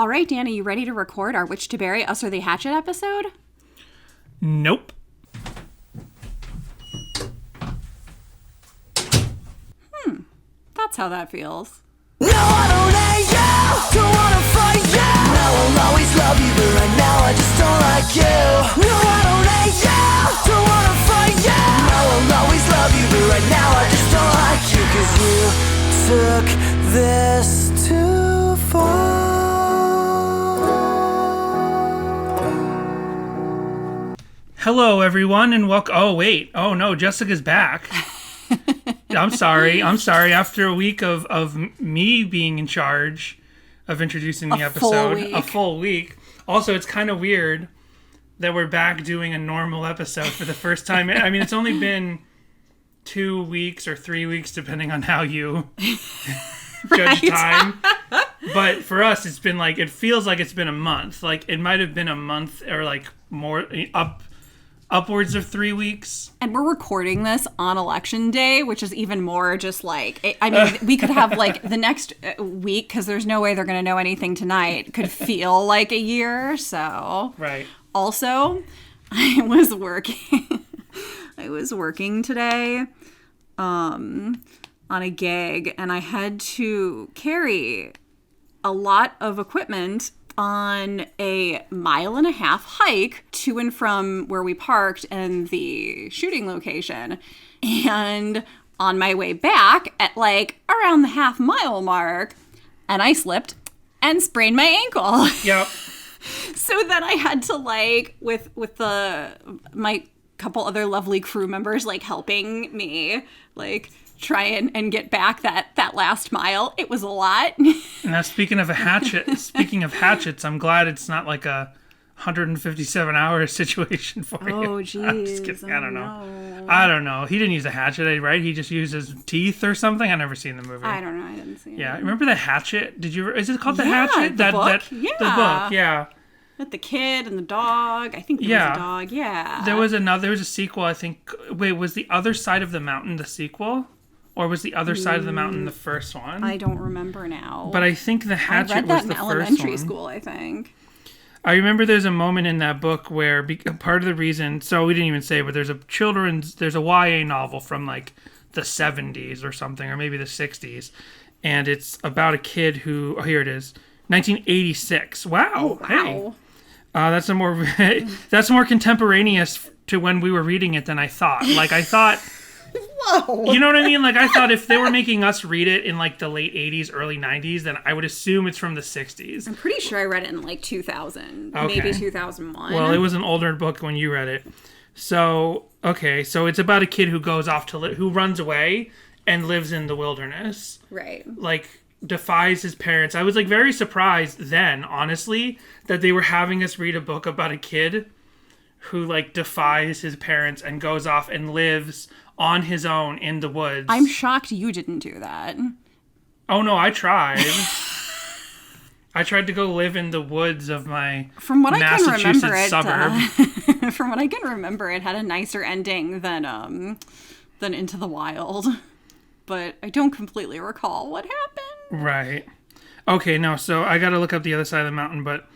All right, Dan, are you ready to record our Witch to Bury Us or the Hatchet episode? Nope. That's how that feels. No, I don't hate you, don't wanna fight you. I will always love you, but right now I just don't like you. No, I don't hate you, don't wanna fight you. I will always love you, but right now I just don't like you. 'Cause you took this too far. Hello, everyone, and welcome. Oh, wait. Oh, no, Jessica's back. I'm sorry. After a week of me being in charge of introducing the episode, a full week. Also, it's kind of weird that we're back doing a normal episode for the first time. I mean, it's only been 2 weeks or 3 weeks, depending on how you judge time. But for us, it's been like, it feels like it's been a month. Like, it might have been a month or like more upwards of 3 weeks. And we're recording this on election day, which is even more just like, we could have like the next week, because there's no way they're going to know anything tonight, could feel like a year. So, right. Also, I was working today on a gig, and I had to carry a lot of equipment on a 1.5 mile hike to and from where we parked and the shooting location. And on my way back at like around the 1/2 mile mark, and I slipped and sprained my ankle. Yep. So then I had to like with my couple other lovely crew members like helping me like try and get back that last mile. It was a lot. Now, speaking of hatchets, I'm glad it's not like a 157-hour situation for you. Oh, geez. I don't know. He didn't use a hatchet, right? He just used his teeth or something. I've never seen the movie. I don't know. I didn't see it. Yeah. Remember the Hatchet? Is it called the Yeah, Hatchet? the book? The book, yeah. With the kid and the dog. I think there was a dog. Yeah. There was a sequel, I think. Wait, was The Other Side of the Mountain the sequel? Or was The Other Side of the Mountain the first one? I don't remember now. But I think the Hatchet was the first one. I read that in elementary school, I think. I remember there's a moment in that book where part of the reason, so we didn't even say, but there's a YA novel from like the 70s or something, or maybe the 60s. And it's about a kid who, here it is, 1986. Wow. Oh, wow. Hey. That's more contemporaneous to when we were reading it than I thought. Like, I thought... Whoa. You know what I mean? Like, I thought if they were making us read it in like the late 80s, early 90s, then I would assume it's from the 60s. I'm pretty sure I read it in like 2000, maybe 2001. Well, it was an older book when you read it. So, okay, so it's about a kid who goes off who runs away and lives in the wilderness. Right. Like, defies his parents. I was like very surprised then, honestly, that they were having us read a book about a kid who like defies his parents and goes off and lives on his own in the woods. I'm shocked you didn't do that. Oh no, I tried. I tried to go live in the woods of my Massachusetts suburb. From what I can remember, it had a nicer ending than Into the Wild. But I don't completely recall what happened. Right. Okay, no, so I gotta look up The Other Side of the Mountain, but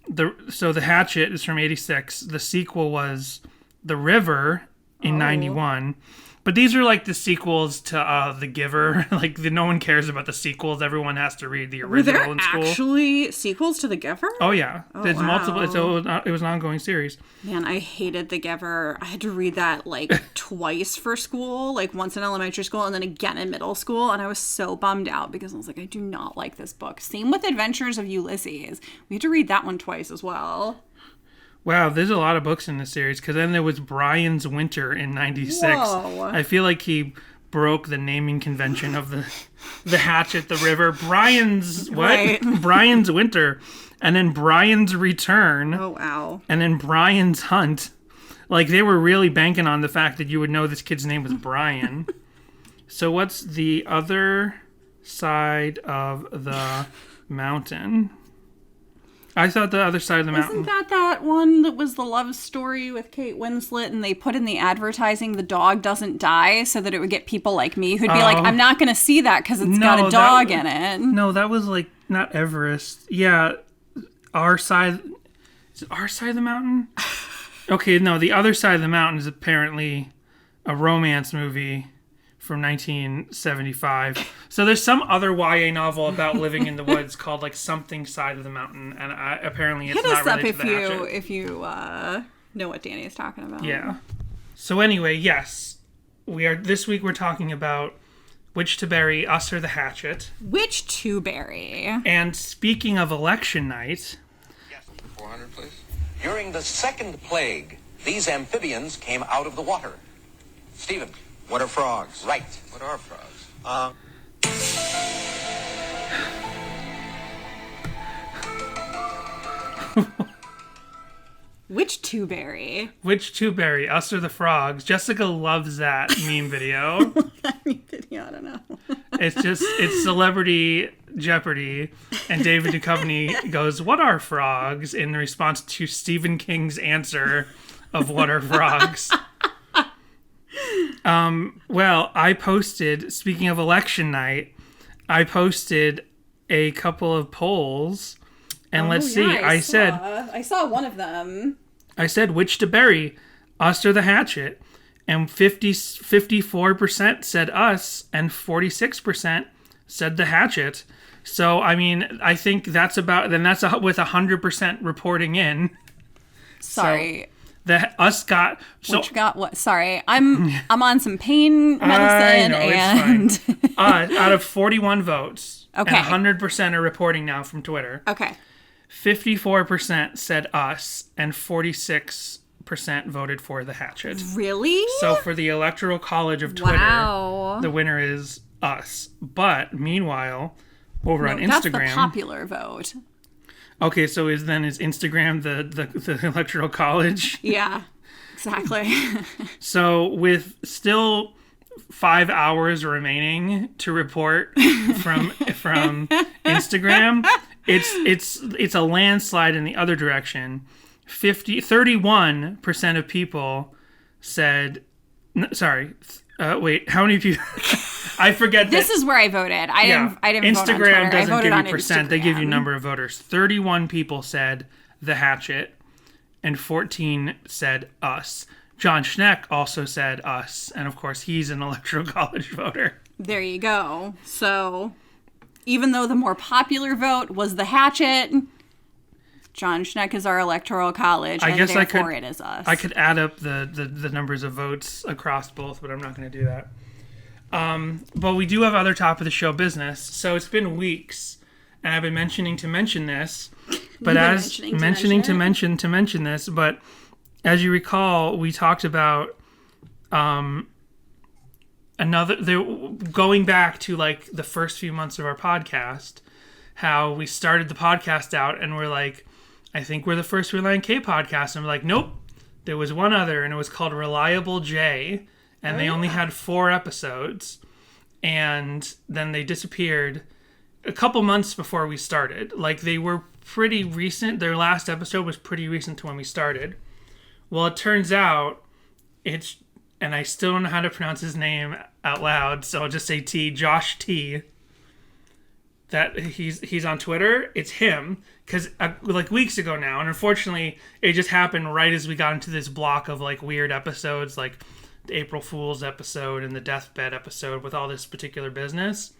the Hatchet is from 86. The sequel was The River in 91. But these are like the sequels to The Giver. Like, no one cares about the sequels. Everyone has to read the original in school. Were there actually sequels to The Giver? Oh, yeah. There's multiple. It was an ongoing series. Man, I hated The Giver. I had to read that like twice for school. Like once in elementary school and then again in middle school. And I was so bummed out because I was like, I do not like this book. Same with Adventures of Ulysses. We had to read that one twice as well. Wow, there's a lot of books in this series, because then there was Brian's Winter in 96. Whoa. I feel like he broke the naming convention of the Hatchet, the River. Brian's, what? Right. Brian's Winter. And then Brian's Return. Oh, wow. And then Brian's Hunt. Like, they were really banking on the fact that you would know this kid's name was Brian. So what's The Other Side of the Mountain? I thought The Other Side of the Mountain. Isn't that one that was the love story with Kate Winslet, and they put in the advertising the dog doesn't die so that it would get people like me who'd be like, I'm not going to see that because it's got a dog in it. No, that was like not Everest. Yeah, our side. Is it our side of the mountain? Okay, no, the other side of the mountain is apparently a romance movie from 1975. So there's some other YA novel about living in the woods called like something Side of the Mountain, and apparently it's not related to the Hatchet. if you know what Danny is talking about. Yeah. So anyway, yes, this week we're talking about which to bury, us or the Hatchet. Which to bury? And speaking of election night, Yes, 400, please. During the second plague, these amphibians came out of the water. Stephen. What are frogs? Right. What are frogs? Which to bury? which to bury, us or the frogs? Jessica loves that meme video. I don't know. It's Celebrity Jeopardy, and David Duchovny goes, "What are frogs?" in response to Stephen King's answer of "What are frogs?" Well, I posted, speaking of election night, I posted a couple of polls, and let's see. I saw one of them. I said, which to bury, us or the Hatchet? And 54% said us, and 46% said the Hatchet. So, I mean, I think that's with 100% reporting in. Sorry. So, Which got what? Sorry, I'm on some pain medicine, it's fine. Out of 41 votes, okay, and 100% are reporting now from Twitter. Okay. 54% said us, and 46% voted for the Hatchet. Really? So for the Electoral College of Twitter, wow, the winner is us. But meanwhile, over on Instagram, that's the popular vote. Okay, so is Instagram the Electoral College? Yeah, exactly. So with still 5 hours remaining to report from Instagram, it's a landslide in the other direction. 31% of people said, wait, how many people? I forget. This is where I voted. I didn't vote on Twitter. Instagram doesn't give you percent. Instagram. They give you number of voters. 31 people said the Hatchet, and 14 said us. John Schneck also said us, and of course he's an Electoral College voter. There you go. So, even though the more popular vote was the Hatchet, John Schneck is our Electoral College, and therefore it is us. I could add up the numbers of votes across both, but I'm not going to do that. But we do have other top of the show business. So it's been weeks, and I've been mentioning this, but mention this. But as you recall, we talked about going back to like the first few months of our podcast, how we started the podcast out, and we're like, I think we're the first Relient K podcast, and we're like, nope, there was one other, and it was called Reliable J. And they only had 4 episodes, and then they disappeared a couple months before we started. Like, they were pretty recent. Their last episode was pretty recent to when we started. Well, it turns out and I still don't know how to pronounce his name out loud, so I'll just say Josh T. That he's on Twitter. It's him, because like weeks ago now, and unfortunately, it just happened right as we got into this block of like weird episodes, like the April Fool's episode and the deathbed episode with all this particular business.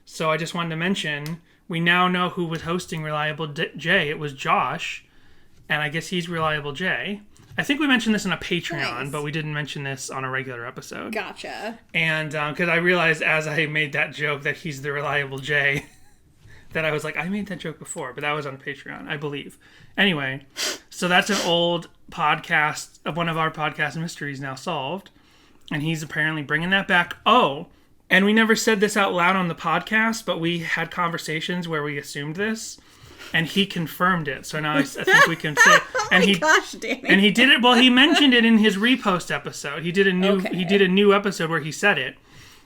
So I just wanted to mention, we now know who was hosting Reliable J. It was Josh, and I guess he's Reliable J. I think we mentioned this in a Patreon, but we didn't mention this on a regular episode. Gotcha. And because I realized as I made that joke that he's the Reliable J, that I was like, I made that joke before, but that was on Patreon, I believe. Anyway, so that's an old podcast, one of our podcast mysteries now solved. And he's apparently bringing that back. Oh, and we never said this out loud on the podcast, but we had conversations where we assumed this, and he confirmed it. So now I think we can say. And and he did it. Well, he mentioned it in his repost episode. He did a new episode where he said it.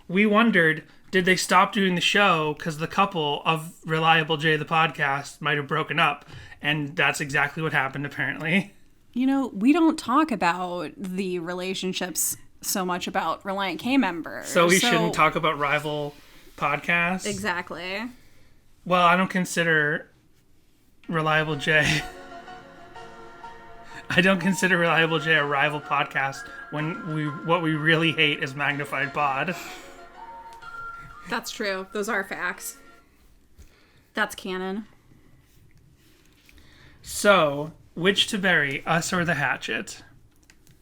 We wondered, did they stop doing the show because the couple of Reliable J, the podcast, might have broken up? And that's exactly what happened, apparently. You know, we don't talk about the relationships so much about Relient K members. So we shouldn't talk about rival podcasts? Exactly. Well, I don't consider Reliable J. I don't consider Reliable J a rival podcast when what we really hate is Magnified Pod. That's true. Those are facts. That's canon. So, which to bury, us or the Hatchet?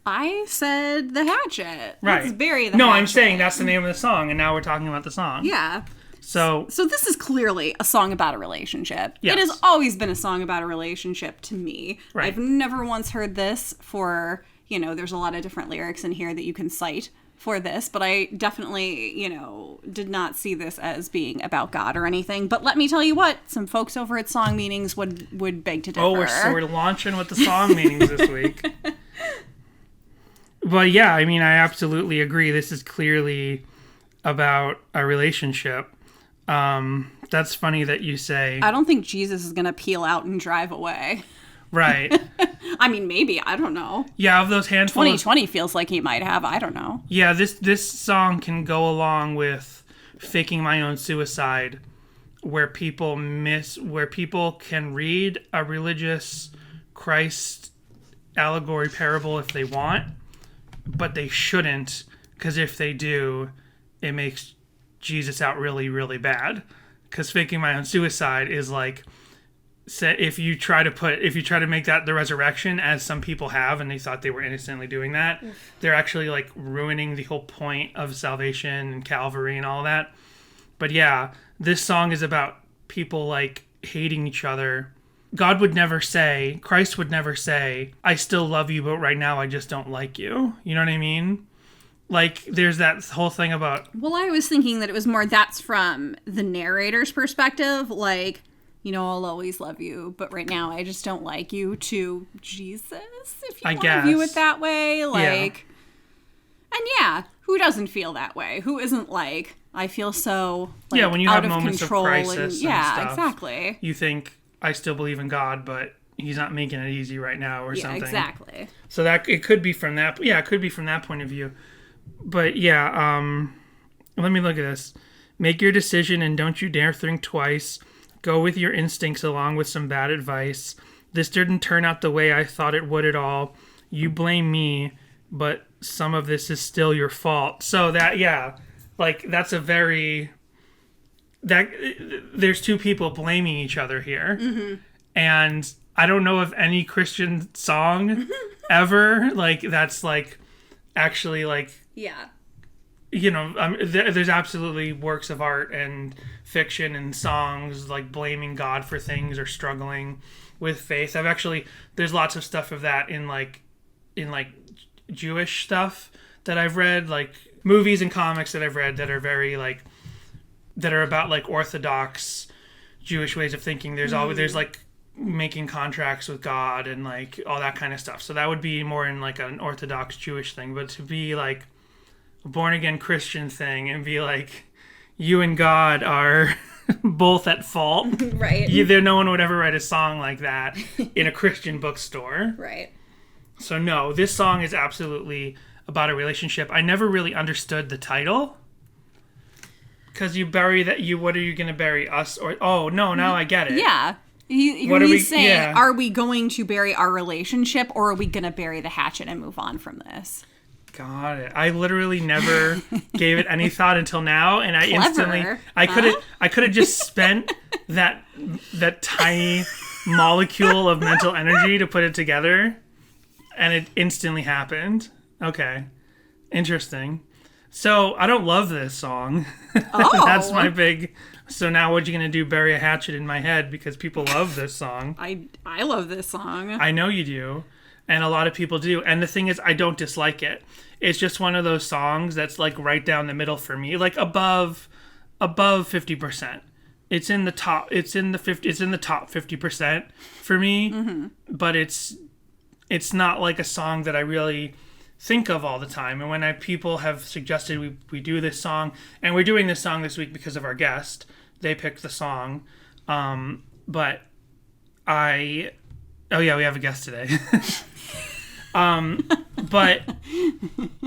I said the Hatchet. Right. Let's bury the No, Hatchet. I'm saying that's the name of the song, and now we're talking about the song. Yeah. So this is clearly a song about a relationship. Yes. It has always been a song about a relationship to me. Right. I've never once heard this for, there's a lot of different lyrics in here that you can cite for this, but I definitely, did not see this as being about God or anything. But let me tell you what, some folks over at Song Meanings would beg to differ. Oh, we're launching with the song meanings this week. But yeah, I mean, I absolutely agree. This is clearly about a relationship. That's funny that you say. I don't think Jesus is going to peel out and drive away. Right. I mean, maybe. I don't know. Yeah, of those handful 2020 feels like he might have. I don't know. Yeah, this song can go along with Faking My Own Suicide, where people can read a religious Christ allegory parable if they want, but they shouldn't, because if they do, it makes Jesus out really, really bad. Because Faking My Own Suicide is like, if you try to make that the resurrection, as some people have, and they thought they were innocently doing that, they're actually like ruining the whole point of salvation and Calvary and all that. But yeah, this song is about people like hating each other. Christ would never say, I still love you, but right now I just don't like you. You know what I mean? Like, there's that whole thing about... Well, I was thinking that it was more that's from the narrator's perspective, like, I'll always love you, but right now I just don't like you, to Jesus, if you want to view it that way. Like, yeah. And yeah, who doesn't feel that way? Who isn't like, I feel so when you out have of moments control of crisis and stuff, exactly. You think, I still believe in God, but he's not making it easy right now or something. Exactly. So that it could be from that. Yeah, it could be from that point of view. But yeah, let me look at this. Make your decision and don't you dare think twice. Go with your instincts along with some bad advice. This didn't turn out the way I thought it would at all. You blame me, but some of this is still your fault. So that, yeah, like that's a very... there's two people blaming each other here. Mm-hmm. And I don't know of any Christian song ever, like, that's like actually like... Yeah. There's absolutely works of art and fiction and songs like blaming God for things or struggling with faith. There's lots of stuff of that in Jewish stuff that I've read, like movies and comics that I've read that are very like, that are about like Orthodox Jewish ways of thinking. There's there's like making contracts with God and like all that kind of stuff. So that would be more in like an Orthodox Jewish thing, but to be like born again Christian thing and be like, you and God are both at fault. Right. No one would ever write a song like that in a Christian bookstore. Right. So no, this song is absolutely about a relationship. I never really understood the title. Because you bury that, what are you going to bury, us or... Oh, no, now I get it. Yeah. He's saying, are we going to bury our relationship or are we going to bury the hatchet and move on from this? Got it. I literally never gave it any thought until now, and I Clever. instantly I could have just spent that tiny molecule of mental energy to put it together, and it instantly happened. Okay, interesting. So I don't love this song. Oh, That's my big. So now what are you gonna do? Bury a hatchet in my head because people love this song. I love this song. I know you do. And a lot of people do. And the thing is, I don't dislike it. It's just one of those songs that's like right down the middle for me, like above 50%. It's in the top 50% for me. Mm-hmm. But it's not like a song that I really think of all the time. And when people have suggested we do this song, and we're doing this song this week because of our guest, they picked the song. But we have a guest today. But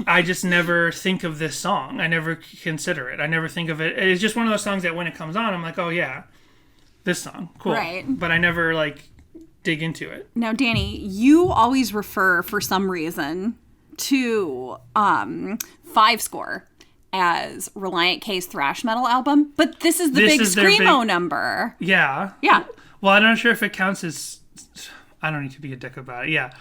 I just never think of this song. I never consider it. I never think of it. It's just one of those songs that when it comes on, I'm like, oh yeah, This song, cool. Right. But I never like dig into it. Now, Danny, you always refer for some reason to Five Score as Relient K's thrash metal album, but this is the big screamo number. Yeah. Yeah. Well, I'm not sure if it counts as. I don't need to be a dick about it. Yeah.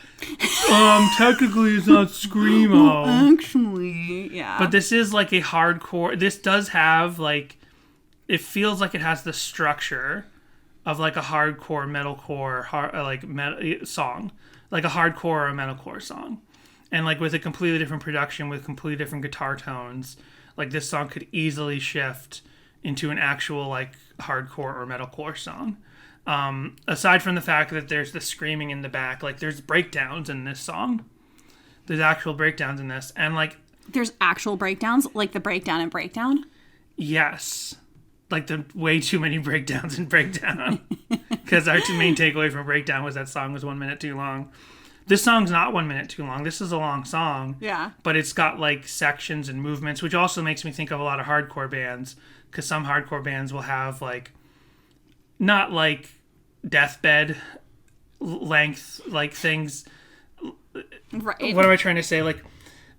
Technically, it's not screamo. Actually, yeah. But this is like a hardcore. This does have like. It feels like it has the structure of like a hardcore metalcore song, like a hardcore or a metalcore song, and like with a completely different production with completely different guitar tones. Like this song could easily shift into an actual like hardcore or metalcore song. Aside from the fact that there's the screaming in the back, like there's breakdowns in this song. There's actual breakdowns in this, and like there's actual breakdowns, like the breakdown in Breakdown. Yes. Like the way too many breakdowns in Breakdown. Because our main takeaway from Breakdown was that song was 1 minute too long. This song's not 1 minute too long. This is a long song. Yeah. But it's got like sections and movements, which also makes me think of a lot of hardcore bands. Because some hardcore bands will have like, not like deathbed length, like things. Right. What am I trying to say?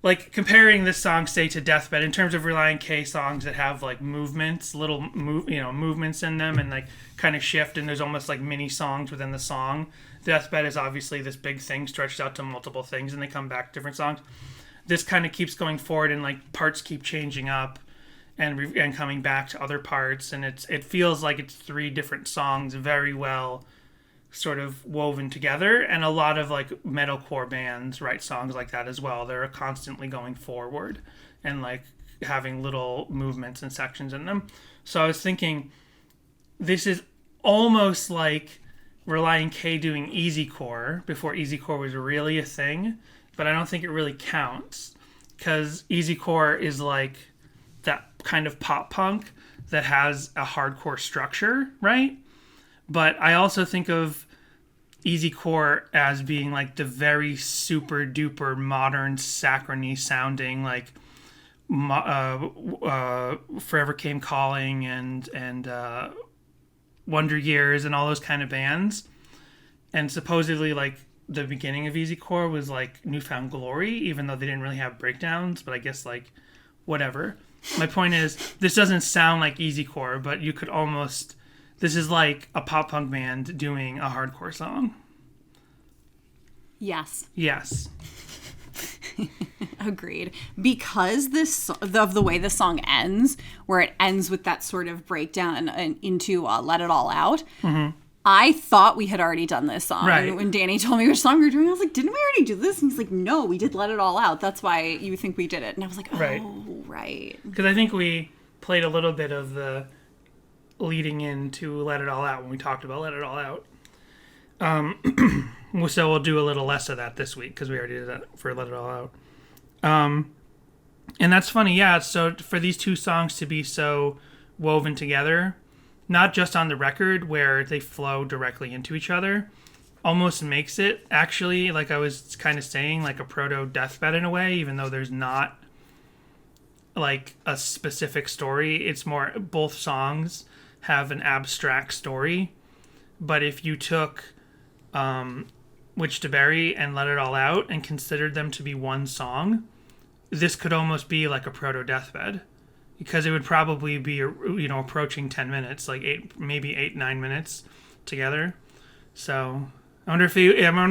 Like comparing this song, say, to Deathbed in terms of Relient K songs that have like movements, movements in them, and like kind of shift, and there's almost like mini songs within the song. Deathbed is obviously this big thing stretched out to multiple things, and they come back to different songs. This kind of keeps going forward, and like parts keep changing up, and coming back to other parts, and it feels like it's three different songs very well sort of woven together, and a lot of like metalcore bands write songs like that as well. They're constantly going forward and like having little movements and sections in them. So I was thinking this is almost like Relient K doing easycore before easycore was really a thing, but I don't think it really counts because easycore is like that kind of pop punk that has a hardcore structure, right? But I also think of easycore as being like the very super duper modern saccharine sounding like Forever Came Calling and Wonder Years and all those kind of bands. And supposedly like the beginning of easycore was like Newfound Glory, even though they didn't really have breakdowns, but I guess like whatever. My point is this doesn't sound like easycore, but you could almost. This is like a pop punk band doing a hardcore song. Yes. Yes. Agreed. Because of the way the song ends, where it ends with that sort of breakdown into Let It All Out, I thought we had already done this song. Right. When Danny told me which song we were doing, I was like, didn't we already do this? And he's like, no, we did Let It All Out. That's why you think we did it. And I was like, oh, right. Because I think we played a little bit of the leading into Let It All Out when we talked about Let It All Out. So we'll do a little less of that this week because we already did that for Let It All Out. And that's funny, yeah. So for these two songs to be so woven together, not just on the record where they flow directly into each other, almost makes it actually, like I was kind of saying, like a proto-Deathbed in a way, even though there's not like a specific story. It's more, both songs have an abstract story. But if you took Which to Bury and Let It All Out and considered them to be one song, this could almost be like a proto-Deathbed. Because it would probably be, approaching 10 minutes, like 9 minutes together. So I wonder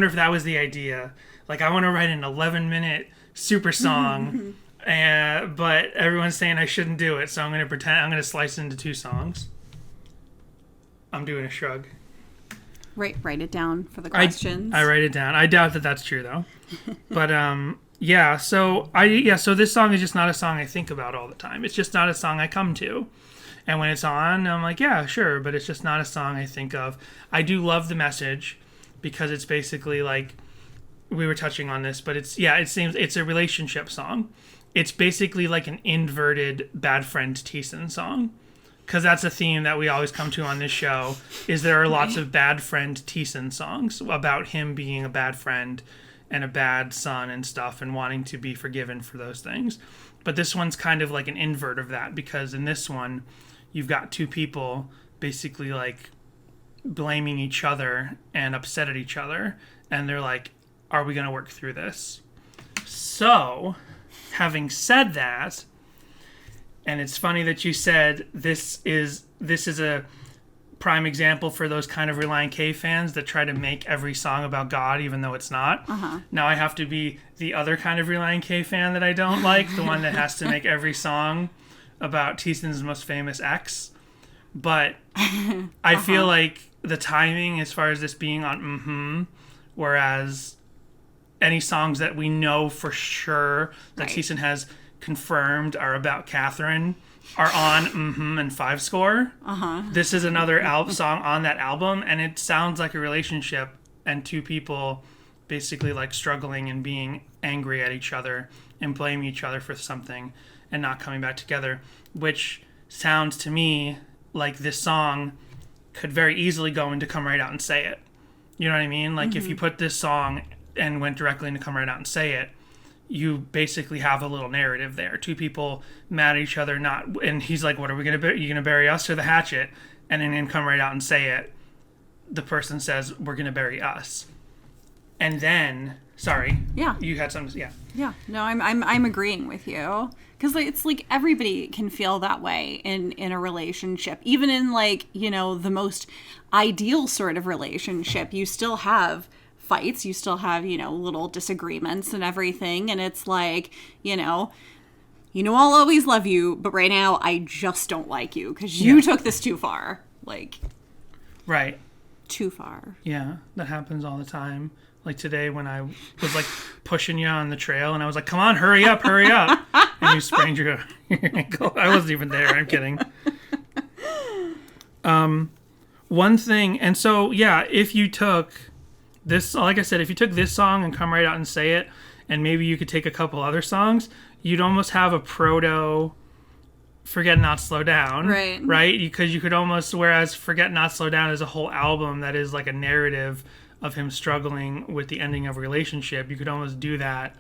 if that was the idea. Like, I want to write an 11-minute super song, but everyone's saying I shouldn't do it, so I'm going to slice it into two songs. I'm doing a shrug. Write it down for the questions. I write it down. I doubt that that's true though. But so this song is just not a song I think about all the time. It's just not a song I come to. And when it's on, I'm like, yeah, sure, but it's just not a song I think of. I do love the message because it's basically like, we were touching on this, but it seems it's a relationship song. It's basically like an inverted Bad Friend Thiessen song. Because that's a theme that we always come to on this show, is there are lots of Bad Friend Thiessen songs about him being a bad friend and a bad son and stuff and wanting to be forgiven for those things. But this one's kind of like an invert of that, because in this one, you've got two people basically like blaming each other and upset at each other. And they're like, are we going to work through this? So, having said that, and it's funny that you said this is a prime example for those kind of Relient K fans that try to make every song about God, even though it's not. Now I have to be the other kind of Relient K fan that I don't like, the one that has to make every song about Thiesen's most famous ex. But I feel like the timing, as far as this being on whereas any songs that we know for sure that Thiessen has confirmed are about Catherine are on and 5 Score. This is another song on that album, and it sounds like a relationship and two people basically like struggling and being angry at each other and blaming each other for something and not coming back together, which sounds to me like this song could very easily go into Come Right Out and Say It. You know what I mean? Like if you put this song and went directly into Come Right Out and Say It, you basically have a little narrative there. Two people mad at each other, and he's like, what are we going to bury? You going to bury us or the hatchet? And then Come Right Out and Say It, the person says, we're going to bury us. And then, sorry. Yeah. You had something, Yeah. No, I'm agreeing with you. Because it's like everybody can feel that way in a relationship. Even in like, you know, the most ideal sort of relationship, you still have fights, you still have, you know, little disagreements and everything, and it's like, you know, I'll always love you, but right now I just don't like you because you took this too far. Like, right. Too far. Yeah, that happens all the time. Like today when I was like pushing you on the trail and I was like, come on, hurry up. And you sprained your ankle. I wasn't even there. I'm kidding. One thing, and so, yeah, if you took this, like I said, if you took this song and Come Right Out and Say It, and maybe you could take a couple other songs, you'd almost have a proto Forget Not Slow Down. Right. Right? Because you could almost, whereas Forget Not Slow Down is a whole album that is like a narrative of him struggling with the ending of a relationship, you could almost do that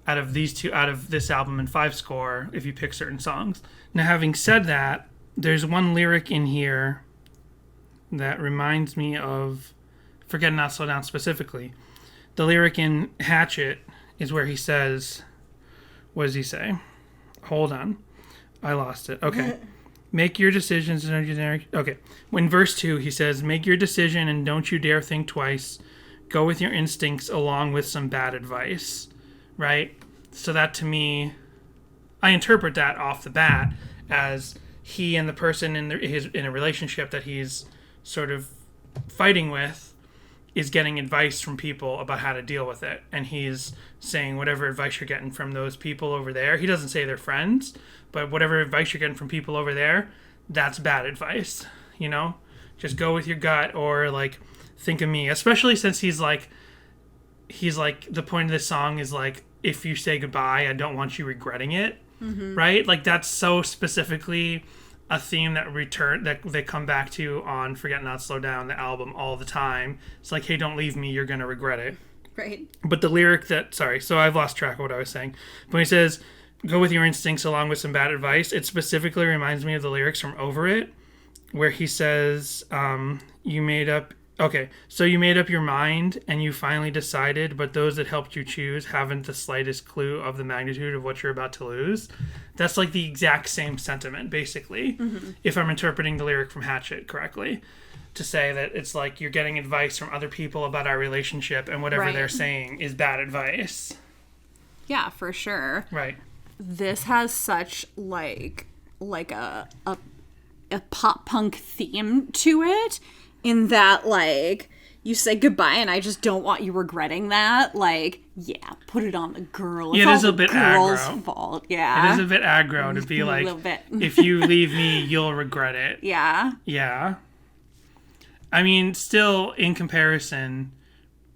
out of this album and 5 Score if you pick certain songs. Now, having said that, there's one lyric in here that reminds me of Forget Not Slow Down specifically. The lyric in Hatchet is where he says, what does he say? Hold on. I lost it. Okay. Make your decisions. Okay. When verse 2, he says, make your decision and don't you dare think twice. Go with your instincts along with some bad advice. Right? So that to me, I interpret that off the bat as he and the person in a relationship that he's sort of fighting with is getting advice from people about how to deal with it. And he's saying whatever advice you're getting from those people over there, he doesn't say they're friends, but whatever advice you're getting from people over there, that's bad advice, you know? Just go with your gut or, like, think of me. Especially since he's like, the point of this song is, like, if you say goodbye, I don't want you regretting it, right? Like, that's so specifically a theme that they come back to on Forget Not Slow Down, the album, all the time. It's like, hey, don't leave me, you're going to regret it. Right. But the lyric so I've lost track of what I was saying. But he says, go with your instincts along with some bad advice. It specifically reminds me of the lyrics from Over It, where he says, you made up your mind and you finally decided, but those that helped you choose haven't the slightest clue of the magnitude of what you're about to lose. That's like the exact same sentiment, basically, if I'm interpreting the lyric from Hatchet correctly, to say that it's like you're getting advice from other people about our relationship and whatever they're saying is bad advice. Yeah, for sure. Right. This has such like a pop punk theme to it, in that, like, you say goodbye and I just don't want you regretting that. Like, yeah, put it on the girl. It is a bit girl's aggro. Fault. Yeah. It is a bit aggro to be like, a little bit. if you leave me, you'll regret it. Yeah. Yeah. I mean, still, in comparison,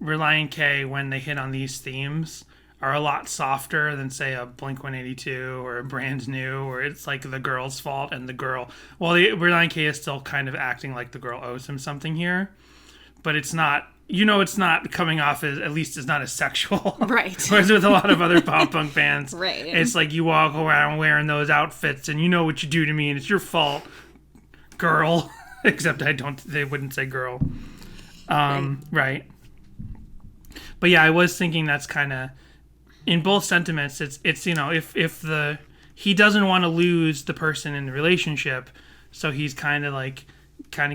Relient K, when they hit on these themes, are a lot softer than, say, a Blink-182 or a Brand New, where it's like the girl's fault and the girl... Well, Relient K is still kind of acting like the girl owes him something here, but it's not... it's not coming off as... At least it's not as sexual. Right. Whereas with a lot of other pop punk bands, right. It's like you walk around wearing those outfits and you know what you do to me and it's your fault, girl. Except they wouldn't say girl. Right. But yeah, I was thinking that's kind of, in both sentiments, it's if he doesn't want to lose the person in the relationship, so he's kind of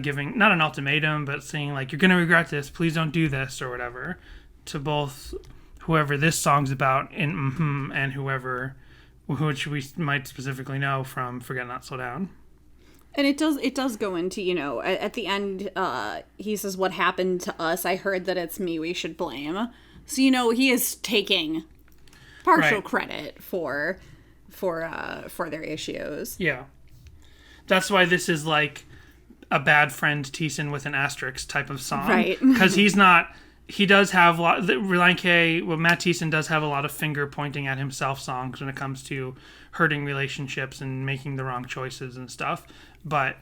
giving, not an ultimatum, but saying like, you're going to regret this, please don't do this, or whatever, to both whoever this song's about and whoever, which we might specifically know from Forget Not Slow Down. And it does go into, at the end, he says, what happened to us? I heard that it's me we should blame. So, he is taking partial credit for their issues. Yeah. That's why this is like a bad friend Thiessen with an asterisk type of song. Right. Because he does have Matt Thiessen does have a lot of finger pointing at himself songs when it comes to hurting relationships and making the wrong choices and stuff. But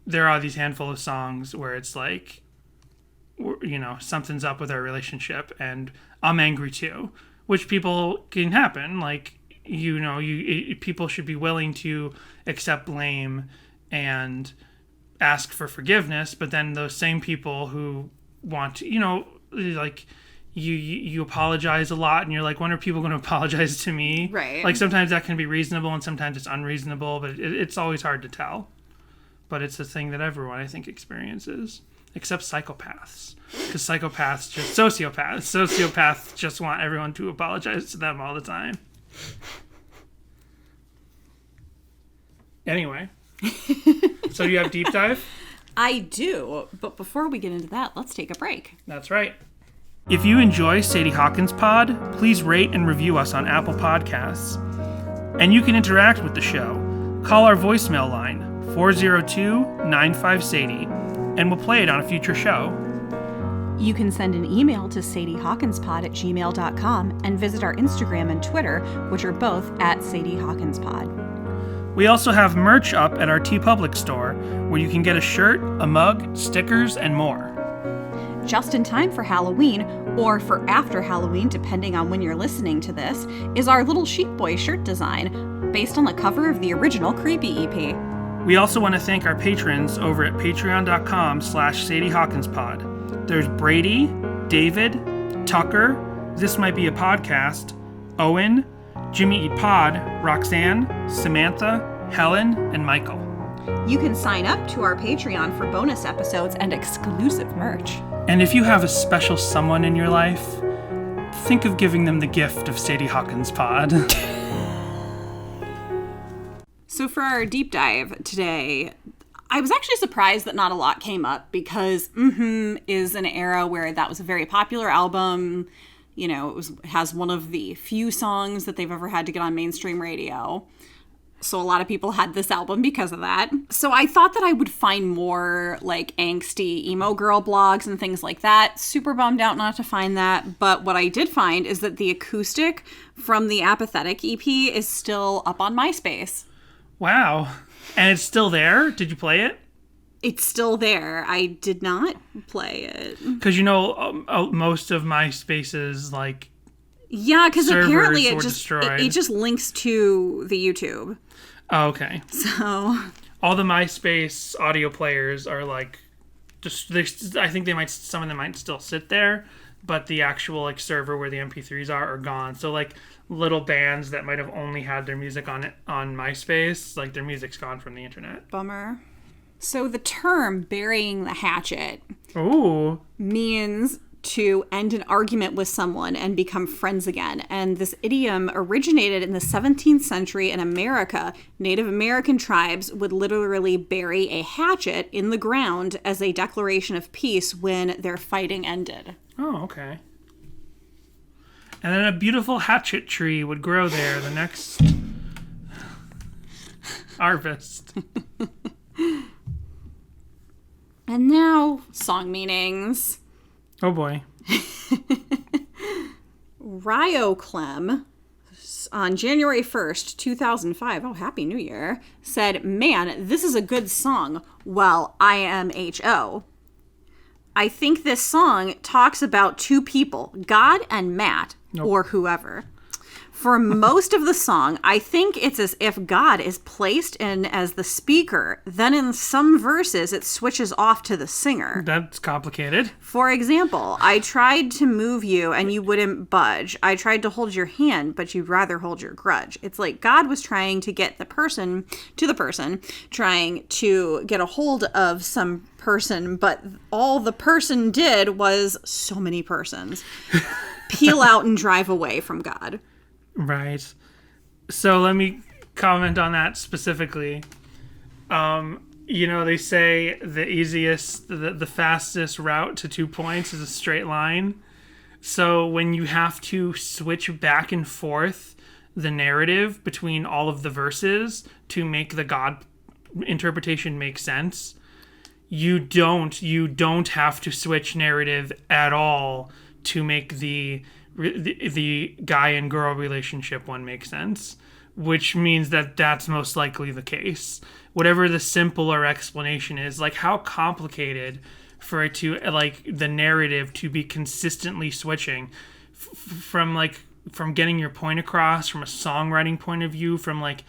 there are these handful of songs where it's like, something's up with our relationship and I'm angry too, which people can happen. Like, people should be willing to accept blame and ask for forgiveness. But then those same people who want to, like, you apologize a lot and you're like, when are people going to apologize to me? Right. Like, sometimes that can be reasonable and sometimes it's unreasonable, but it's always hard to tell. But it's a thing that everyone, I think, experiences, except psychopaths. Because sociopaths just want everyone to apologize to them all the time. Anyway. So you have deep dive? I do, but before we get into that, let's take a break. That's right. If you enjoy Sadie Hawkins Pod, please rate and review us on Apple Podcasts. And you can interact with the show. Call our voicemail line, 402-95-SADIE, and we'll play it on a future show. You can send an email to sadiehawkinspod@gmail.com and visit our Instagram and Twitter, which are both at sadiehawkinspod. We also have merch up at our TeePublic store, where you can get a shirt, a mug, stickers, and more. Just in time for Halloween, or for after Halloween, depending on when you're listening to this, is our Little Sheep Boy shirt design, based on the cover of the original Creepy EP. We also want to thank our patrons over at patreon.com/sadiehawkinspod. There's Brady, David, Tucker, This Might Be a Podcast, Owen, Jimmy Eat Pod, Roxanne, Samantha, Helen, and Michael. You can sign up to our Patreon for bonus episodes and exclusive merch. And if you have a special someone in your life, think of giving them the gift of Sadie Hawkins Pod. So for our deep dive today, I was actually surprised that not a lot came up, because is an era where that was a very popular album. It has one of the few songs that they've ever had to get on mainstream radio. So a lot of people had this album because of that. So I thought that I would find more like angsty emo girl blogs and things like that. Super bummed out not to find that. But what I did find is that the acoustic from the Apathetic EP is still up on MySpace. Wow. And it's still there? Did you play it? It's still there. I did not play it. Because most of MySpace's like, yeah, because apparently it destroyed. It just links to the YouTube. Oh, okay. So all the MySpace audio players are like, I think some of them might still sit there, but the actual like server where the MP3s are gone. So like little bands that might have only had their music on MySpace, like their music's gone from the internet. Bummer. So the term burying the hatchet means to end an argument with someone and become friends again. And this idiom originated in the 17th century in America. Native American tribes would literally bury a hatchet in the ground as a declaration of peace when their fighting ended. Oh, okay. And then a beautiful hatchet tree would grow there the next harvest. And now, song meanings. Oh boy. Ryoclem, on January 1st, 2005, oh, Happy New Year, said, "Man, this is a good song. Well, IMHO. I think this song talks about two people, God and Matt, or whoever. For most of the song, I think it's as if God is placed in as the speaker. Then in some verses, it switches off to the singer. That's complicated. For example, I tried to move you and you wouldn't budge. I tried to hold your hand, but you'd rather hold your grudge. It's like God was trying to get the person, trying to get a hold of some person, but all the person did was so many persons. Peel out and drive away from God. Right. So let me comment on that specifically. They say the fastest route to 2 points is a straight line. So when you have to switch back and forth the narrative between all of the verses to make the God interpretation make sense, you don't have to switch narrative at all to make the guy and girl relationship one make sense, which means that that's most likely the case. Whatever the simpler explanation is, like how complicated for it to, like, the narrative to be consistently switching from getting your point across from a songwriting point of view, from like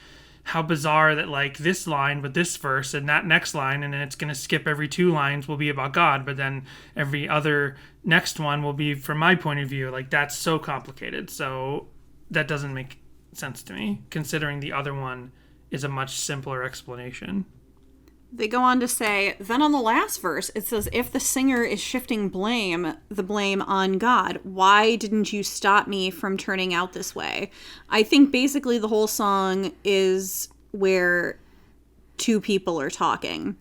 how bizarre that like this line but this verse and that next line, and then it's going to skip every 2 lines will be about God, but then every other next one will be from my point of view. Like, that's so complicated. So that doesn't make sense to me, considering the other one is a much simpler explanation. They go on to say, then on the last verse, it says, if the singer is shifting the blame on God, why didn't you stop me from turning out this way? I think basically the whole song is where 2 people are talking.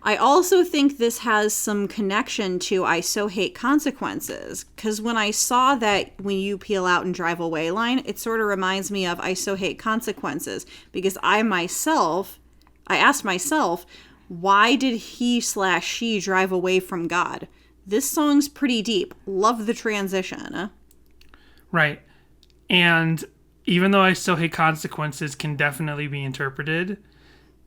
I also think this has some connection to I So Hate Consequences, because when I saw that when you peel out and drive away line, it sort of reminds me of I So Hate Consequences, because I asked myself, why did he/she drive away from God? This song's pretty deep. Love the transition. Right. And even though I Still Hate Consequences can definitely be interpreted,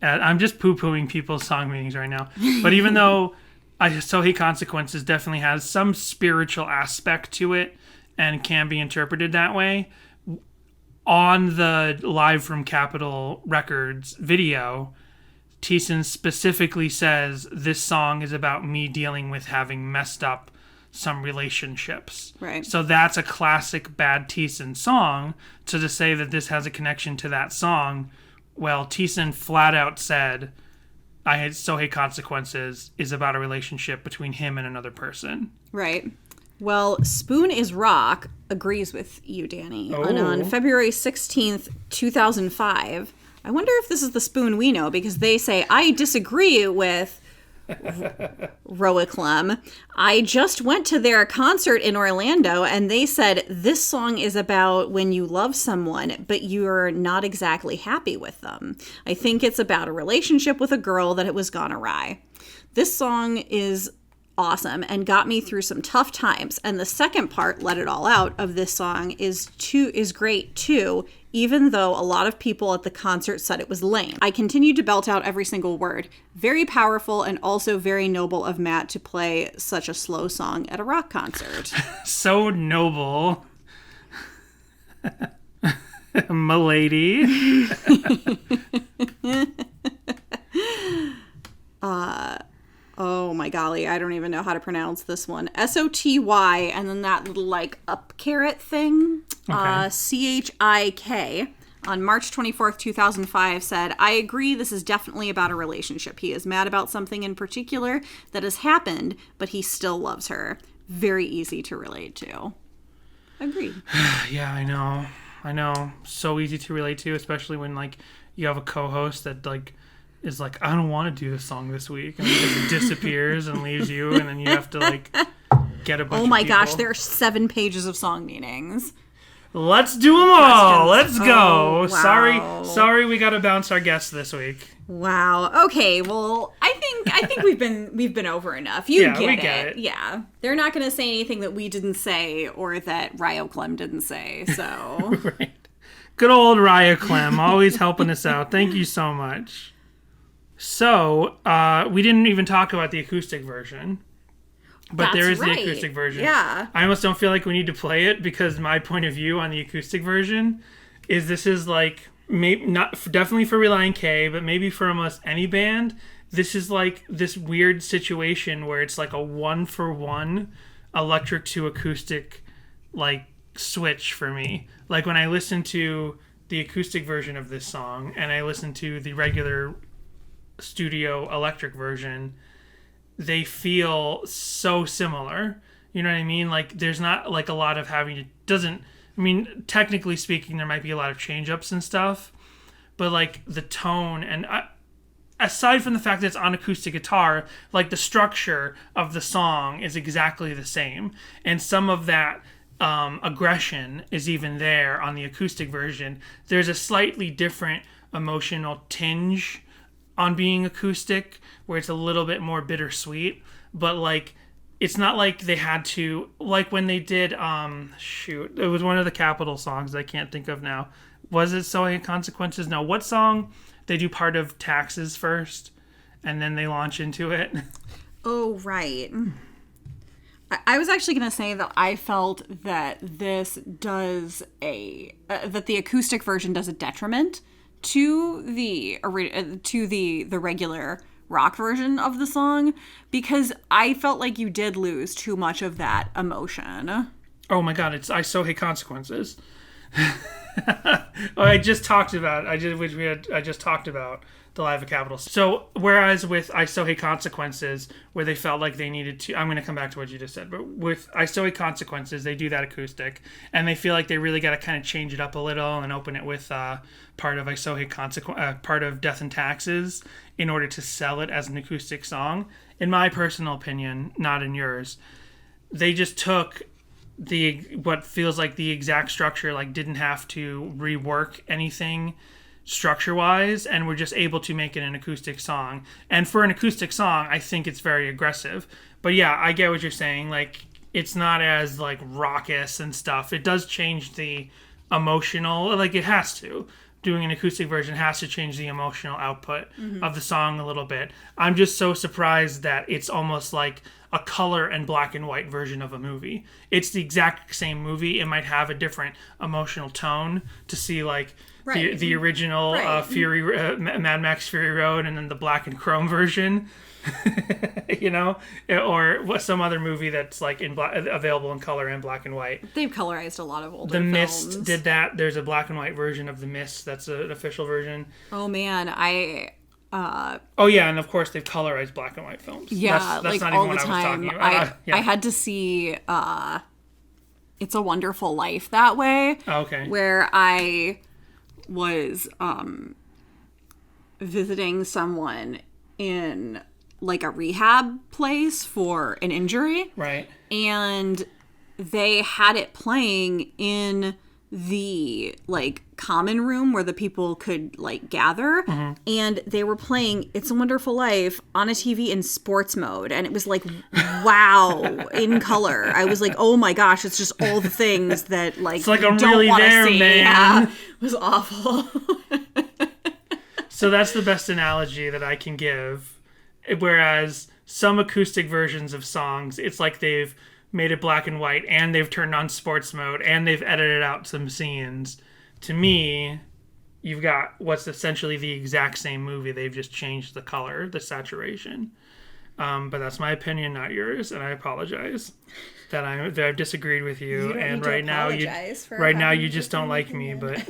I'm just poo-pooing people's song meanings right now. But even though I Still Hate Consequences definitely has some spiritual aspect to it and can be interpreted that way, on the Live from Capitol Records video, Thiessen specifically says this song is about me dealing with having messed up some relationships. Right. So that's a classic Bad Thiessen song. So to say that this has a connection to that song, well, Thiessen flat out said I So Hate Consequences is about a relationship between him and another person. Right. Well, Spoon is Rock agrees with you, Danny. Oh. And on February 16th, 2005, I wonder if this is the Spoon we know, because they say, I disagree with Roichlem. I just went to their concert in Orlando, and they said, this song is about when you love someone, but you're not exactly happy with them. I think it's about a relationship with a girl that it was gone awry. This song is awesome and got me through some tough times. And the second part, Let It All Out, of this song is great too, even though a lot of people at the concert said it was lame. I continued to belt out every single word. Very powerful and also very noble of Matt to play such a slow song at a rock concert. So noble. M'lady. Oh my golly, I don't even know how to pronounce this one. SOTY, and then that little like up caret thing. Okay. CHIK on March 24th, 2005 said, I agree this is definitely about a relationship. He is mad about something in particular that has happened, but he still loves her. Very easy to relate to. Agreed. Yeah, I know. So easy to relate to, especially when like you have a co-host that like is like, I don't want to do this song this week, and just disappears and leaves you, and then you have to like get a bunch of Oh my people. gosh, there are 7 pages of song meanings. Let's do them all. Questions. Let's go. Oh, wow. Sorry, we got to bounce our guests this week. Wow. Okay. Well, I think we've been over enough. You Yeah, get we it. get it. Yeah. They're not going to say anything that we didn't say or that Roichlem didn't say. So. Right. Good old Raya Clem, always helping us out. Thank you so much. So, we didn't even talk about the acoustic version. But there is right. the acoustic version. Yeah. I almost don't feel like we need to play it because my point of view on the acoustic version this is like, maybe not definitely for Relient K, but maybe for almost any band, this is like this weird situation where it's like a 1-for-1 electric to acoustic like switch for me. Like when I listen to the acoustic version of this song and I listen to the regular studio electric version, they feel so similar. You know what I mean? Like there's not like a lot of having to, doesn't, I mean, technically speaking, there might be a lot of change ups and stuff, but like the tone and aside from the fact that it's on acoustic guitar, like the structure of the song is exactly the same. And some of that aggression is even there on the acoustic version. There's a slightly different emotional tinge on being acoustic where it's a little bit more bittersweet, but like it's not like they had to, like when they did it was one of the Capitol songs I can't think of now. Was it So Hate Consequences? No, what song they do part of Taxes first and then they launch into it? Oh, right. I was actually going to say that I felt that this does that the acoustic version does a detriment to the regular rock version of the song, because I felt like you did lose too much of that emotion. Oh my god, it's I So Hate Consequences. I just talked about I just talked about the Live at Capitol. So whereas with I So Hate Consequences, where they felt like they needed to, I'm going to come back to what you just said, but with I So Hate Consequences, they do that acoustic, and they feel like they really got to kind of change it up a little and open it with part of I So Hate part of Death and Taxes in order to sell it as an acoustic song. In my personal opinion, not in yours, they just took what feels like the exact structure, like didn't have to rework anything structure wise, and we're just able to make it an acoustic song. And for an acoustic song, I think it's very aggressive. But yeah, I get what you're saying. Like it's not as like raucous and stuff. It does change the emotional, like it has to. Doing an acoustic version has to change the emotional output of the song a little bit. I'm just so surprised that it's almost like a color and black and white version of a movie. It's the exact same movie. It might have a different emotional tone to see like the original Mad Max Fury Road and then the black and chrome version. You know, or some other movie that's like available in color and black and white. They've colorized a lot of older The films. Mist did that. There's a black and white version of The Mist. That's an official version. Oh man, Oh yeah, and of course they've colorized black and white films. Yeah, that's like not all even the what I was time. talking about. I had to see It's a Wonderful Life that way. Oh, okay. Where I was visiting someone in like a rehab place for an injury. Right. And they had it playing in the like common room where the people could like gather, and they were playing It's a Wonderful Life on a TV in sports mode, and it was like wow in color. I was like, oh my gosh, it's just all the things that like it's like I'm don't really wanna there, see. man. Yeah, it was awful. So that's the best analogy that I can give. Whereas some acoustic versions of songs, it's like they've made it black and white and they've turned on sports mode and they've edited out some scenes. To me, you've got what's essentially the exact same movie. They've just changed the color, the saturation. But that's my opinion, not yours, and I apologize that I've disagreed with you. And right now you just don't like me, but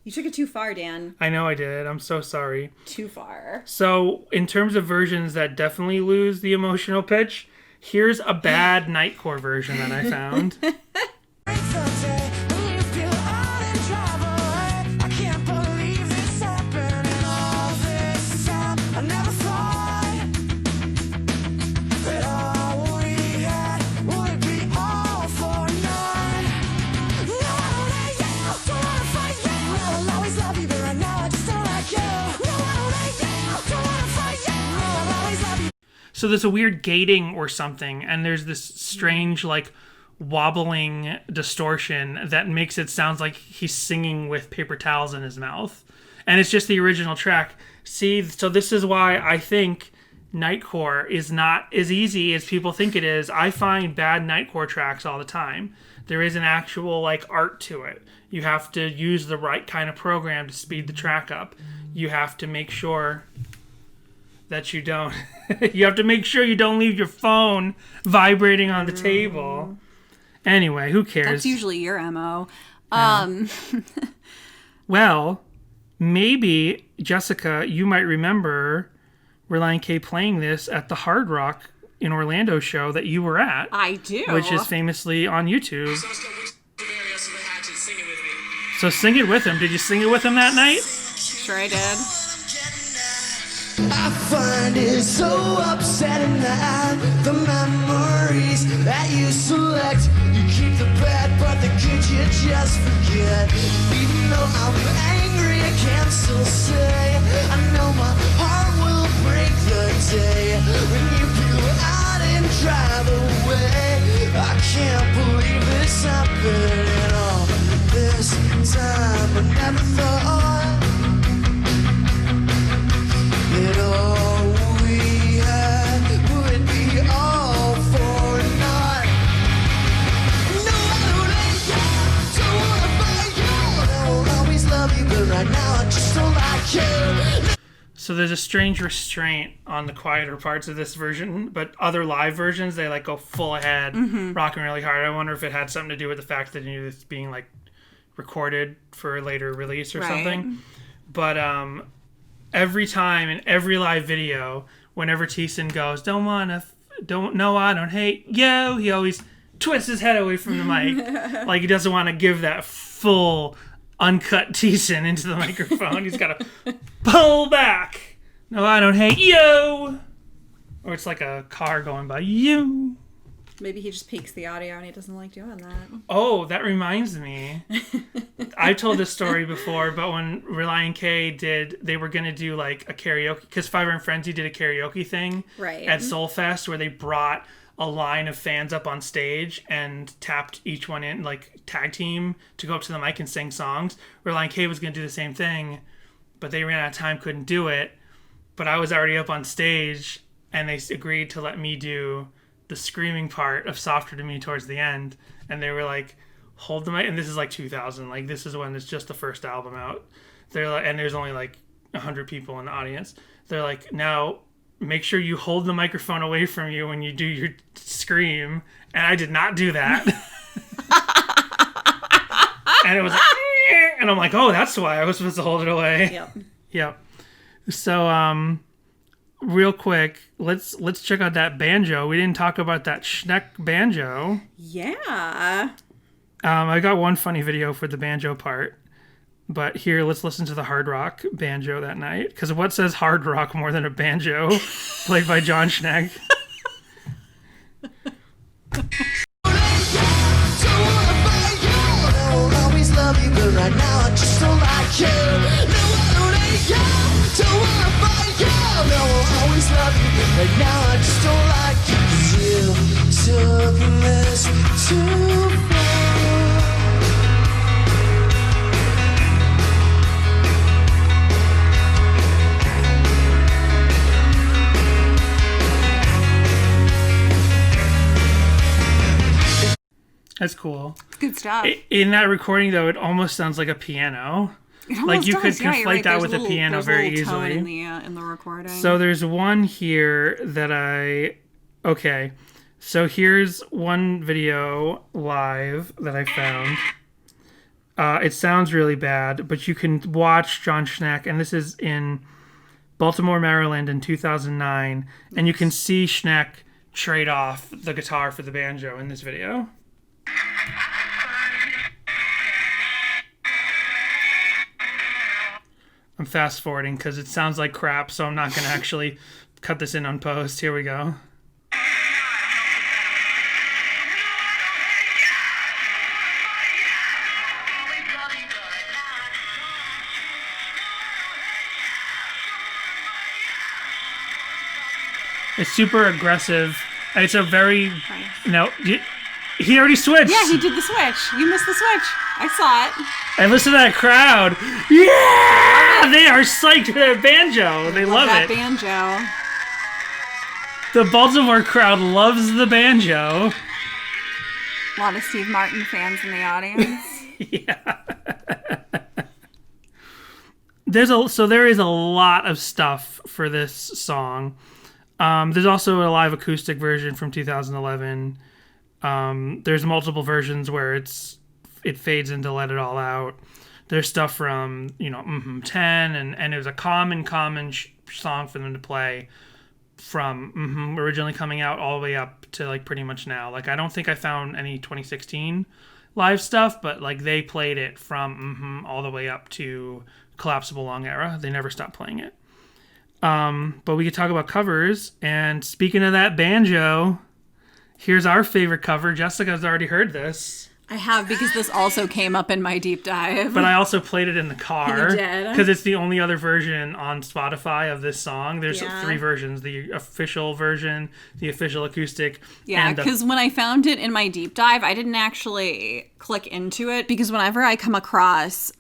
You took it too far, Dan. I know I did. I'm so sorry. Too far. So, in terms of versions that definitely lose the emotional pitch, here's a bad Nightcore version that I found. So there's a weird gating or something, and there's this strange, like, wobbling distortion that makes it sound like he's singing with paper towels in his mouth. And it's just the original track. See, so this is why I think nightcore is not as easy as people think it is. I find bad nightcore tracks all the time. There is an actual like art to it. You have to use the right kind of program to speed the track up. You have to make sure that you don't you have to make sure you don't leave your phone vibrating on the table. Anyway, who cares? That's usually your MO. Well, maybe, Jessica, you might remember Relient K playing this at the Hard Rock in Orlando show that you were at. I do. Which is famously on YouTube. So sing it with him. Did you sing it with him that night? Sure I did. I find it so upsetting that the memories that you select, you keep the bad, but the good you just forget. Even though I'm angry, I can still say I know my heart will break the day when you peel out and drive away. I can't believe it's happening all this time. I never thought that all we had would be all for naught. No, I don't hate you, don't wanna fight you. I will always love you, but right now I just don't like you. So there's a strange restraint on the quieter parts of this version, but other live versions, they like go full ahead, rocking really hard. I wonder if it had something to do with the fact that it's being like recorded for a later release or something. But every time in every live video, whenever Thiessen goes, I don't hate you, he always twists his head away from the mic. Like he doesn't want to give that full uncut Thiessen into the microphone. He's got to pull back. No, I don't hate you. Or it's like a car going by you. Maybe he just peaks the audio and he doesn't like doing that. Oh, that reminds me. I've told this story before, but when Relient K they were going to do like a karaoke, because Fiverr and Frenzy did a karaoke thing at Soulfest where they brought a line of fans up on stage and tapped each one in, like tag team, to go up to the mic and sing songs. Relient K was going to do the same thing, but they ran out of time, couldn't do it. But I was already up on stage and they agreed to let me do the screaming part of Softer to Me towards the end, and they were like, hold the mic, and this is like 2000, like this is when it's just the first album out. They're like, and there's only like 100 people in the audience. They're like, now make sure you hold the microphone away from you when you do your scream, and I did not do that. And it was like, and I'm like, oh, that's why I was supposed to hold it away. Yep. So real quick, let's check out that banjo. We didn't talk about that Schneck banjo. Yeah. I got one funny video for the banjo part, but here, let's listen to the hard rock banjo that night. Because what says hard rock more than a banjo played by John Schneck? Right now I just don't like you, 'cause you took this too far. That's cool. Good stuff. In that recording, though, it almost sounds like a piano. Like you could conflate that with a piano very easily. In the recording. So there's one here that okay. So here's one video live that I found. It sounds really bad, but you can watch John Schneck, and this is in Baltimore, Maryland in 2009, and you can see Schneck trade off the guitar for the banjo in this video. I'm fast forwarding because it sounds like crap, so I'm not going to actually cut this in on post. Here we go. It's super aggressive. It's a very... No, he already switched. Yeah, he did the switch. You missed the switch. I saw it. And listen to that crowd. Yeah! They are psyched for that banjo. They love that it. banjo. The Baltimore crowd loves the banjo. A lot of Steve Martin fans in the audience. Yeah. There is a lot of stuff for this song. There's also a live acoustic version from 2011. There's multiple versions where it fades into Let It All Out. There's stuff from 10 and it was a common song for them to play from originally coming out all the way up to like pretty much now. Like I don't think I found any 2016 live stuff, but like they played it from all the way up to Collapsible Long Era. They never stopped playing it. But we could talk about covers. And speaking of that banjo, here's our favorite cover. Jessica's already heard this. I have, because this also came up in my deep dive. But I also played it in the car. You did? Because it's the only other version on Spotify of this song. There's 3 versions. The official version, the official acoustic. Yeah, because when I found it in my deep dive, I didn't actually click into it. Because whenever I come across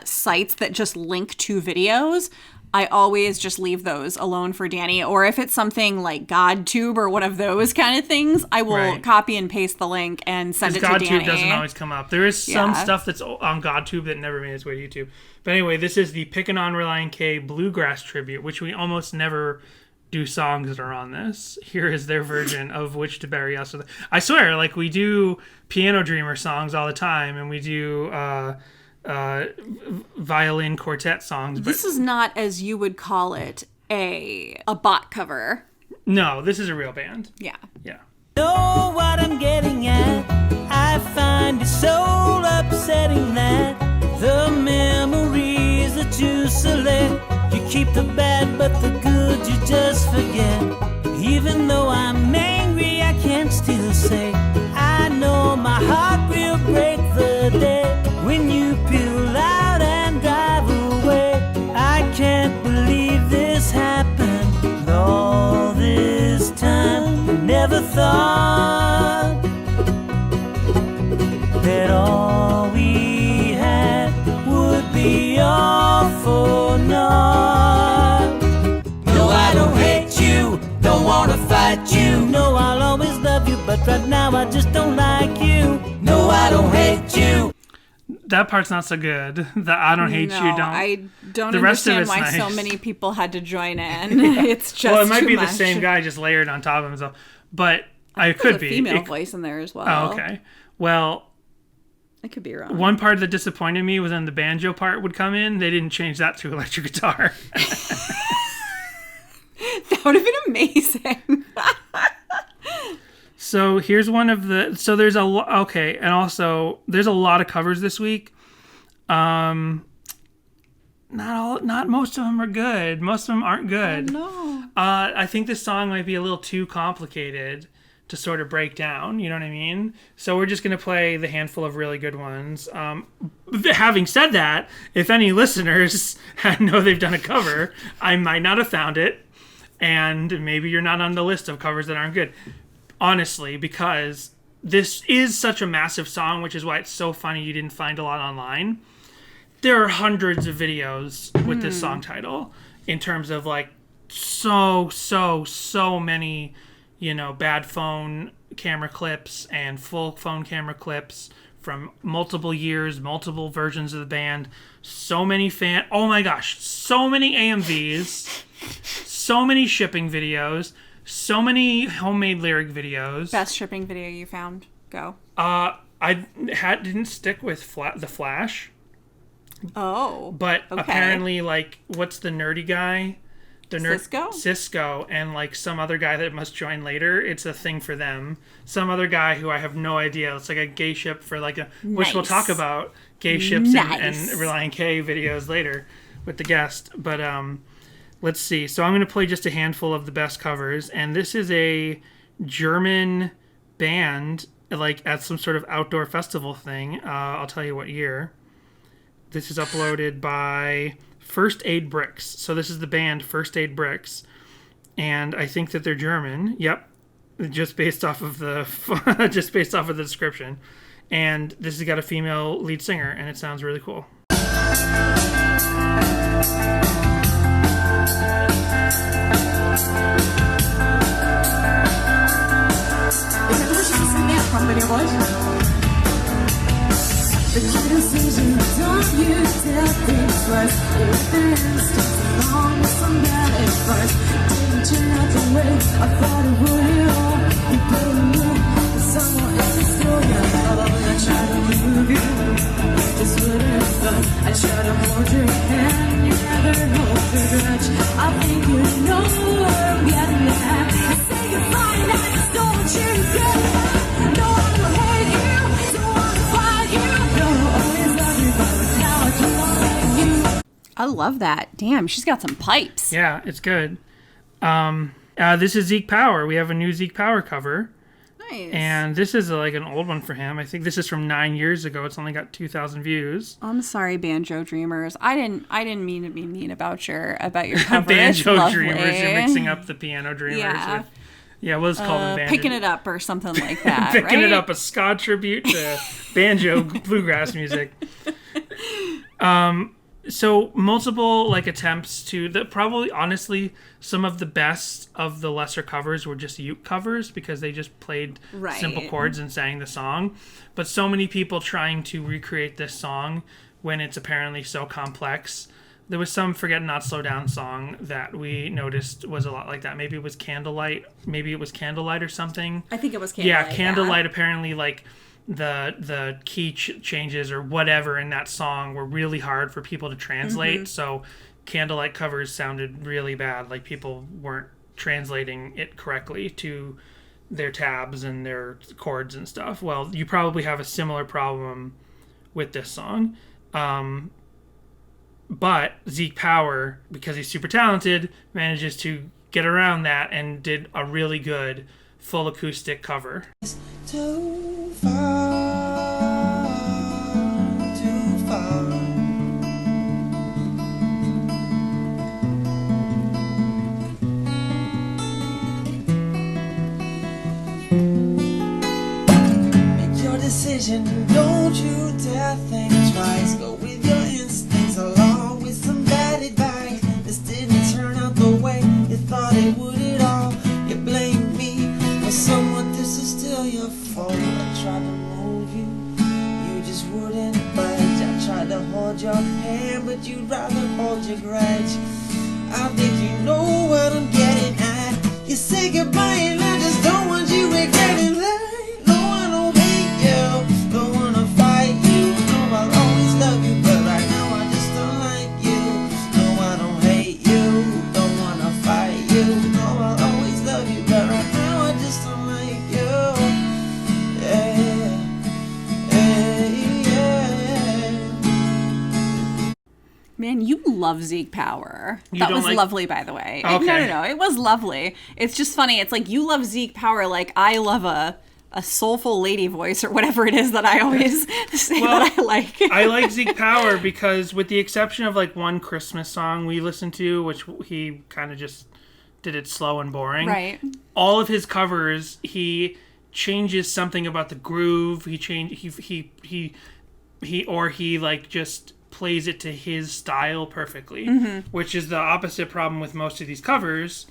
sites that just link to videos, I always just leave those alone for Danny. Or if it's something like GodTube or one of those kind of things, I will copy and paste the link and send it to Danny. GodTube doesn't always come up. There is some stuff that's on GodTube that never made its way to YouTube. But anyway, this is the Pickin' on Relient K Bluegrass Tribute, which we almost never do songs that are on this. Here is their version of Which to Bury Us With. I swear, like we do Piano Dreamer songs all the time, and we do violin quartet songs. But this is not, as you would call it, a bot cover. No, this is a real band. Yeah. Know what I'm getting at? I find it so upsetting that the memories that you select, you keep the bad but the good you just forget. Even though I'm angry, I can still say I know my heart will break the day when you peel out and drive away. I can't believe this happened all this time. I never thought that all we had would be all for naught. No, I don't hate you, don't wanna fight you. No, I'll always love you, but right now I just don't like you. No, I don't hate you. That part's not so good. The I don't hate you, don't. I don't the rest understand of why nice. so many people had to join in. It's just well, it might too be much. the same guy just layered on top of himself, but it could be There's a female voice in there as well. Oh, okay. Well, I could be wrong. one part that disappointed me was when the banjo part would come in. They didn't change that to electric guitar. That would have been amazing. So here's one of the. So there's and also there's a lot of covers this week. Not most of them are good. Most of them aren't good. No. I think this song might be a little too complicated to sort of break down. You know what I mean? So we're just gonna play the handful of really good ones. Having said that, if any listeners know they've done a cover, I might not have found it, and maybe you're not on the list of covers that aren't good. Honestly, because this is such a massive song, which is why it's so funny you didn't find a lot online. There are hundreds of videos with this song title in terms of like so many, bad phone camera clips and full phone camera clips from multiple years, multiple versions of the band. So many oh my gosh, so many AMVs, so many shipping videos. So many homemade lyric videos. Best shipping video you found? Go. I didn't stick with the Flash. Oh. But apparently, like, what's the nerdy guy? Cisco, and like some other guy that must join later. It's a thing for them. Some other guy who I have no idea. It's like a gay ship for like which we'll talk about gay ships and Relient K videos later with the guest. But let's see. So I'm going to play just a handful of the best covers. And this is a German band, like at some sort of outdoor festival thing. I'll tell you what year. This is uploaded by First Aid Bricks. So this is the band First Aid Bricks. And I think that they're German. Yep. Just based off of the description. And this has got a female lead singer, and it sounds really cool. Eu já tô te ensinando como ele hoje. The key decision, don't you dare think twice. If the instinct's along with somebody at first, didn't turn out the way I thought it would at all. You better know that someone is still your love. I tried to move you, you just wouldn't budge. I tried to hold your hand, you never hold the grudge. I think you know where I'm getting at. I say goodbye and I just don't want you to get it. No, I don't hate you, don't want to fight you. I love that. Damn, she's got some pipes. Yeah, it's good. This is Zeke Power. We have a new Zeke Power cover. Nice. And this is like an old one for him. I think this is from 9 years ago. It's only got 2,000 views. I'm sorry, Banjo Dreamers. I didn't mean to be mean about your cover. Banjo Dreamers. You're mixing up the Piano Dreamers with... Yeah, we'll just call them Banjo. Picking it up or something like that, Picking right? it up, a ska tribute to banjo bluegrass music. So multiple like attempts to probably honestly some of the best of the lesser covers were just uke covers because they just played simple chords and sang the song. But so many people trying to recreate this song when it's apparently so complex. There was some Forget Not Slow Down song that we noticed was a lot like that. Maybe it was Candlelight. Maybe it was Candlelight or something. I think it was Candlelight. Yeah, Candlelight apparently like the key changes or whatever in that song were really hard for people to translate. Mm-hmm. So Candlelight covers sounded really bad. Like people weren't translating it correctly to their tabs and their chords and stuff. Well, you probably have a similar problem with this song. But Zeke Power, because he's super talented, manages to get around that and did a really good full acoustic cover. Too far, too far. Make your decision, don't you dare think twice. Go with your instincts along with some bad advice. This didn't turn out the way you thought it would at all. You blame me for someone, this is still your fault. I tried to move you, you just wouldn't budge. I tried to hold your hand, but you'd rather hold your grudge. I think you know what I'm getting at. You say goodbye and I just don't want you regretting that. No, I don't hate you, don't wanna fight you. No, I'll always love you, but right now I just don't like you. No, I don't hate you, don't wanna fight you. No, I'll always love you, but right now I just don't like you. Yeah, yeah. Man, you love Zeke Power. You That don't was like- lovely, by the way. Okay. No. It was lovely. It's just funny. It's like you love Zeke Power like I love a soulful lady voice or whatever it is that I always say that I like. I like Zeke Power because with the exception of like one Christmas song we listened to, which he kind of just did it slow and boring. Right. All of his covers, he changes something about the groove. He like just plays it to his style perfectly, which is the opposite problem with most of these covers,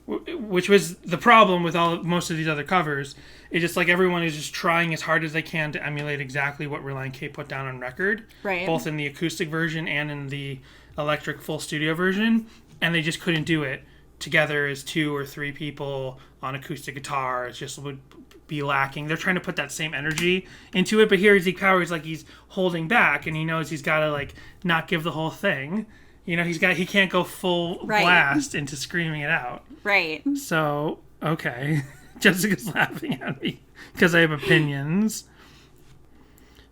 which was the problem with most of these other covers. It's just like everyone is just trying as hard as they can to emulate exactly what Relient K put down on record, Right. both in the acoustic version and in the electric full studio version, and they just couldn't do it together as 2 or 3 people on acoustic guitar. It just would be lacking. They're trying to put that same energy into it, but here Zeke Power is like he's holding back, and he knows he's got to like not give the whole thing. You know, he can't go full blast into screaming it out. Right. So, okay. Jessica's laughing at me because I have opinions.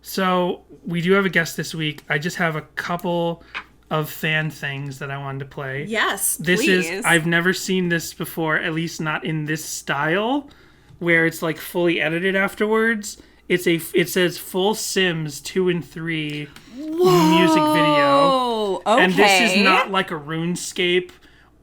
So, we do have a guest this week. I just have a couple of fan things that I wanted to play. Yes, This please. I've never seen this before, at least not in this style, where it's like fully edited afterwards. It says full Sims 2 and 3 music video. Oh, okay. And this is not like a RuneScape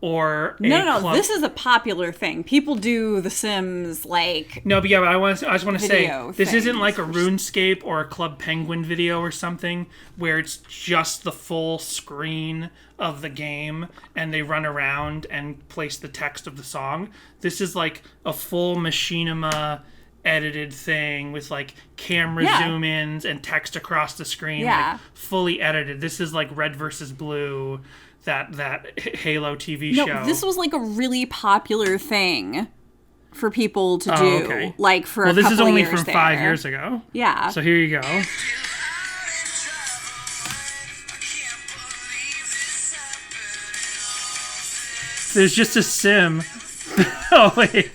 or a No, club. this is a popular thing. People do The Sims like No, but yeah, but I just want to say Video this isn't things. like a RuneScape or a Club Penguin video or something where it's just the full screen of the game and they run around and place the text of the song. This is like a full machinima edited thing with like camera zoom ins and text across the screen, like fully edited. This is like Red versus Blue, that Halo TV show. This was like a really popular thing for people to do, like for a couple this is only years from 5 years ago. Yeah. So here you go. There's just a sim. Oh, wait.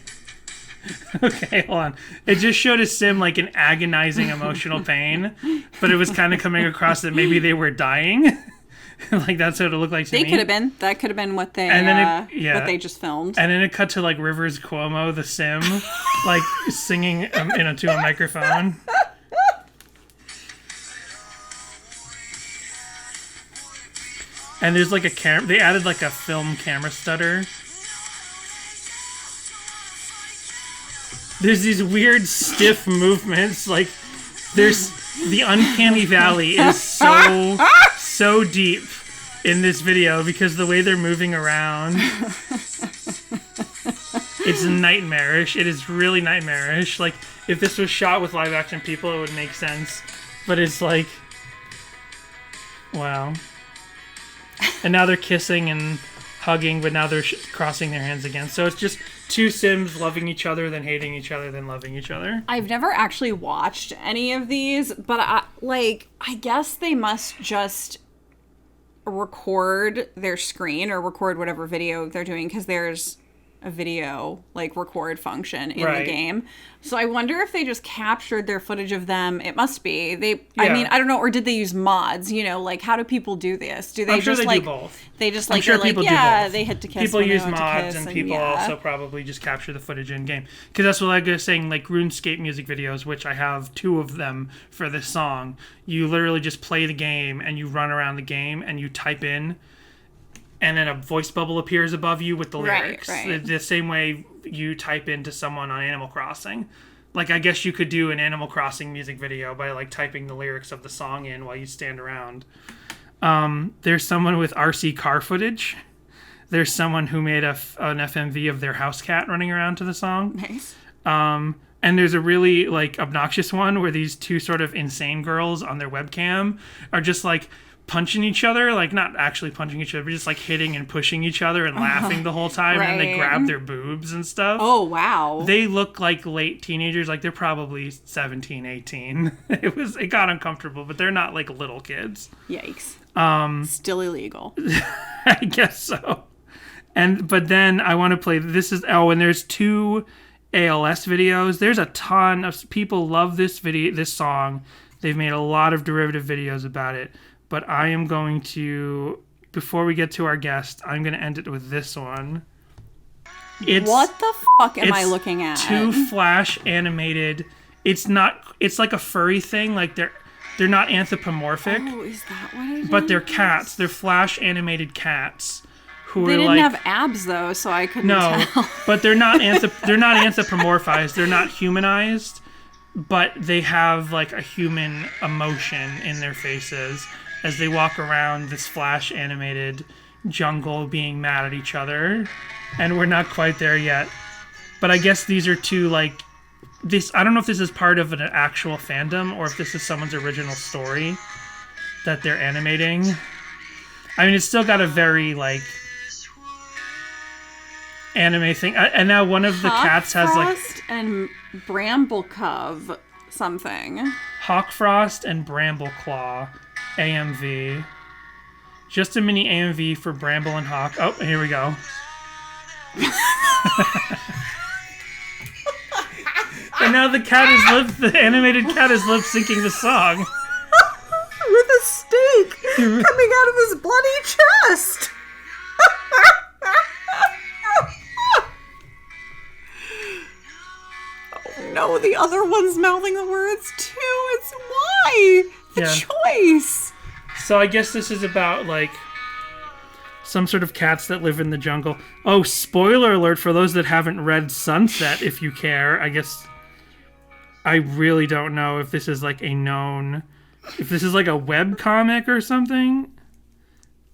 Okay, hold on. It just showed a sim like in agonizing emotional pain, but it was kind of coming across that maybe they were dying. Like that's what it looked like to me. They could have been. That could have been what they what they just filmed. And then it cut to like Rivers Cuomo, the sim, like singing into a microphone. And there's like a they added like a film camera stutter. There's these weird stiff movements, like there's the uncanny valley is so deep in this video because the way they're moving around, it's nightmarish. It is really nightmarish. Like if this was shot with live action people, it would make sense, but it's like, wow. And now they're kissing and hugging, but now they're crossing their hands again. So it's just two Sims loving each other, then hating each other, then loving each other. I've never actually watched any of these, but I guess they must just record their screen or record whatever video they're doing, because there's a video like record function in the game. So I wonder if they just captured their footage of them. It must be. I mean, I don't know, or did they use mods? You know, like how do people do this? Do they I'm sure just they like do both. They just I'm like sure they're people like, do yeah, both. they hit to kiss. People when they use went to mods, kiss, and people also probably just capture the footage in game. Because that's what I was saying, like RuneScape music videos, which I have 2 of them for this song. You literally just play the game and you run around the game and you type in, and then a voice bubble appears above you with the lyrics. Right. The same way you type into someone on Animal Crossing. Like, I guess you could do an Animal Crossing music video by, like, typing the lyrics of the song in while you stand around. There's someone with RC car footage. There's someone who made an FMV of their house cat running around to the song. Nice. And there's a really, like, obnoxious one where these 2 sort of insane girls on their webcam are just, like, punching each other, like not actually punching each other, but just like hitting and pushing each other and laughing the whole time, and they grab their boobs and stuff. Oh, wow. They look like late teenagers, like they're probably 17, 18. It got uncomfortable, but they're not like little kids. Yikes. Still illegal. I guess so. But then I want to play, and there's 2 ALS videos. There's a ton of people love this song. They've made a lot of derivative videos about it. But I am going to, before we get to our guest, I'm going to end it with this one. What the fuck am I looking at? 2 flash animated. It's like a furry thing. Like they're not anthropomorphic. Oh, is that what it is? But they're cats. They're flash animated cats. They didn't have abs though, so I couldn't tell. But they're not anthropomorphized. They're not humanized, but they have like a human emotion in their faces as they walk around this flash animated jungle being mad at each other. And we're not quite there yet. But I guess these are 2 like this. I don't know if this is part of an actual fandom or if this is someone's original story that they're animating. I mean, it's still got a very like anime thing. And now one of the cats has like and Bramblecove something. Hawkfrost and Bramble-Claw AMV. Just a mini AMV for Bramble and Hawk. Oh, here we go. And now the animated cat is lip syncing the song. With a stake coming out of his bloody chest. Oh no, the other one's mouthing the words too. It's why? The choice. So I guess this is about like some sort of cats that live in the jungle. Oh, spoiler alert for those that haven't read Sunset, if you care. I guess I really don't know if this is like if this is like a web comic or something,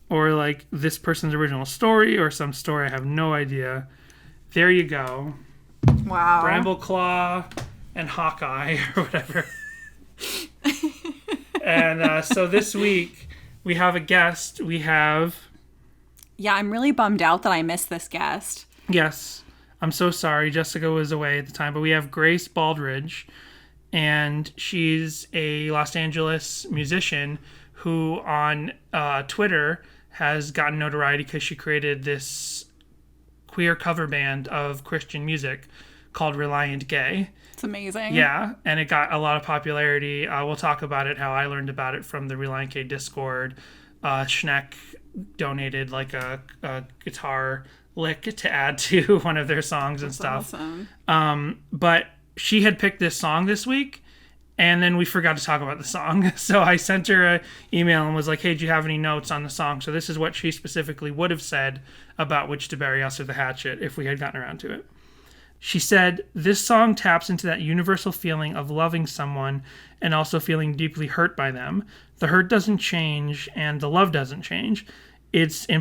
or like this person's original story or some story. I have no idea. There you go. Wow. Brambleclaw and Hawkeye or whatever. And so this week we have a guest. We have... Yeah, I'm really bummed out that I missed this guest. Yes, I'm so sorry. Jessica was away at the time, but we have Grace Baldridge, and she's a Los Angeles musician who on Twitter has gotten notoriety because she created this queer cover band of Christian music called Relient Gay. It's amazing. Yeah, and it got a lot of popularity. We'll talk about it, how I learned about it from the Relient Gay Discord. Schneck donated like a guitar lick to add to one of their songs and stuff. Awesome. But she had picked this song this week, and then we forgot to talk about the song. So I sent her an email and was like, hey, do you have any notes on the song? So this is what she specifically would have said about Which to Bury Us or the Hatchet if we had gotten around to it. She said, this song taps into that universal feeling of loving someone and also feeling deeply hurt by them. The hurt doesn't change and the love doesn't change. It's an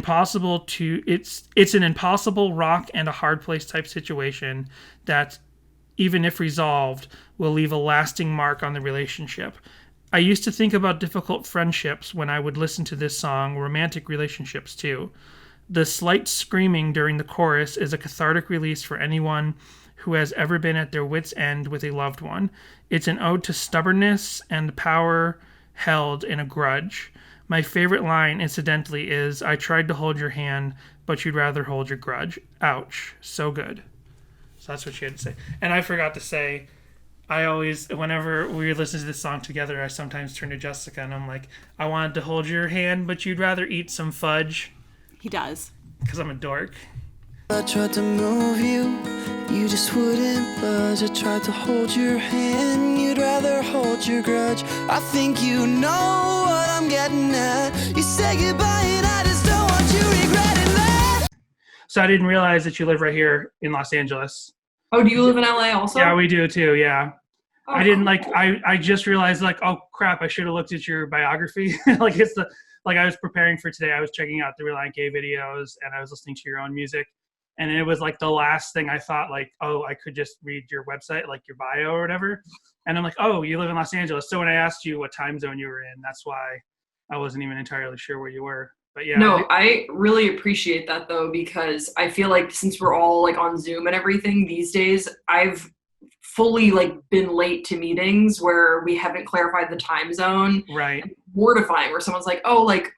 impossible rock and a hard place type situation that, even if resolved, will leave a lasting mark on the relationship. I used to think about difficult friendships when I would listen to this song, romantic relationships too. The slight screaming during the chorus is a cathartic release for anyone who has ever been at their wit's end with a loved one. It's an ode to stubbornness and the power held in a grudge. My favorite line, incidentally, is, I tried to hold your hand, but you'd rather hold your grudge. Ouch. So good. So that's what she had to say. And I forgot to say, I always, whenever we listen to this song together, I sometimes turn to Jessica and I'm like, I wanted to hold your hand, but you'd rather eat some fudge. He does. Because I'm a dork. I tried to move you, you just wouldn't budge. I tried to hold your hand, you'd rather hold your grudge. I think you know what I'm getting at. You say goodbye and I just don't want you regretting that. So I didn't realize that you live right here in Los Angeles. Oh, do you live in LA also? Yeah, we do too, yeah. Oh, I didn't cool. I just realized oh crap, I should have looked at your biography. I was preparing for today, I was checking out the Relient Gay videos and I was listening to your own music. And it was the last thing I thought, I could just read your website, your bio or whatever. And I'm like, oh, you live in Los Angeles. So when I asked you what time zone you were in, that's why I wasn't even entirely sure where you were. But yeah. No, I really appreciate that though, because I feel like since we're all on Zoom and everything these days, I've fully been late to meetings where we haven't clarified the time zone. Right. It's mortifying where someone's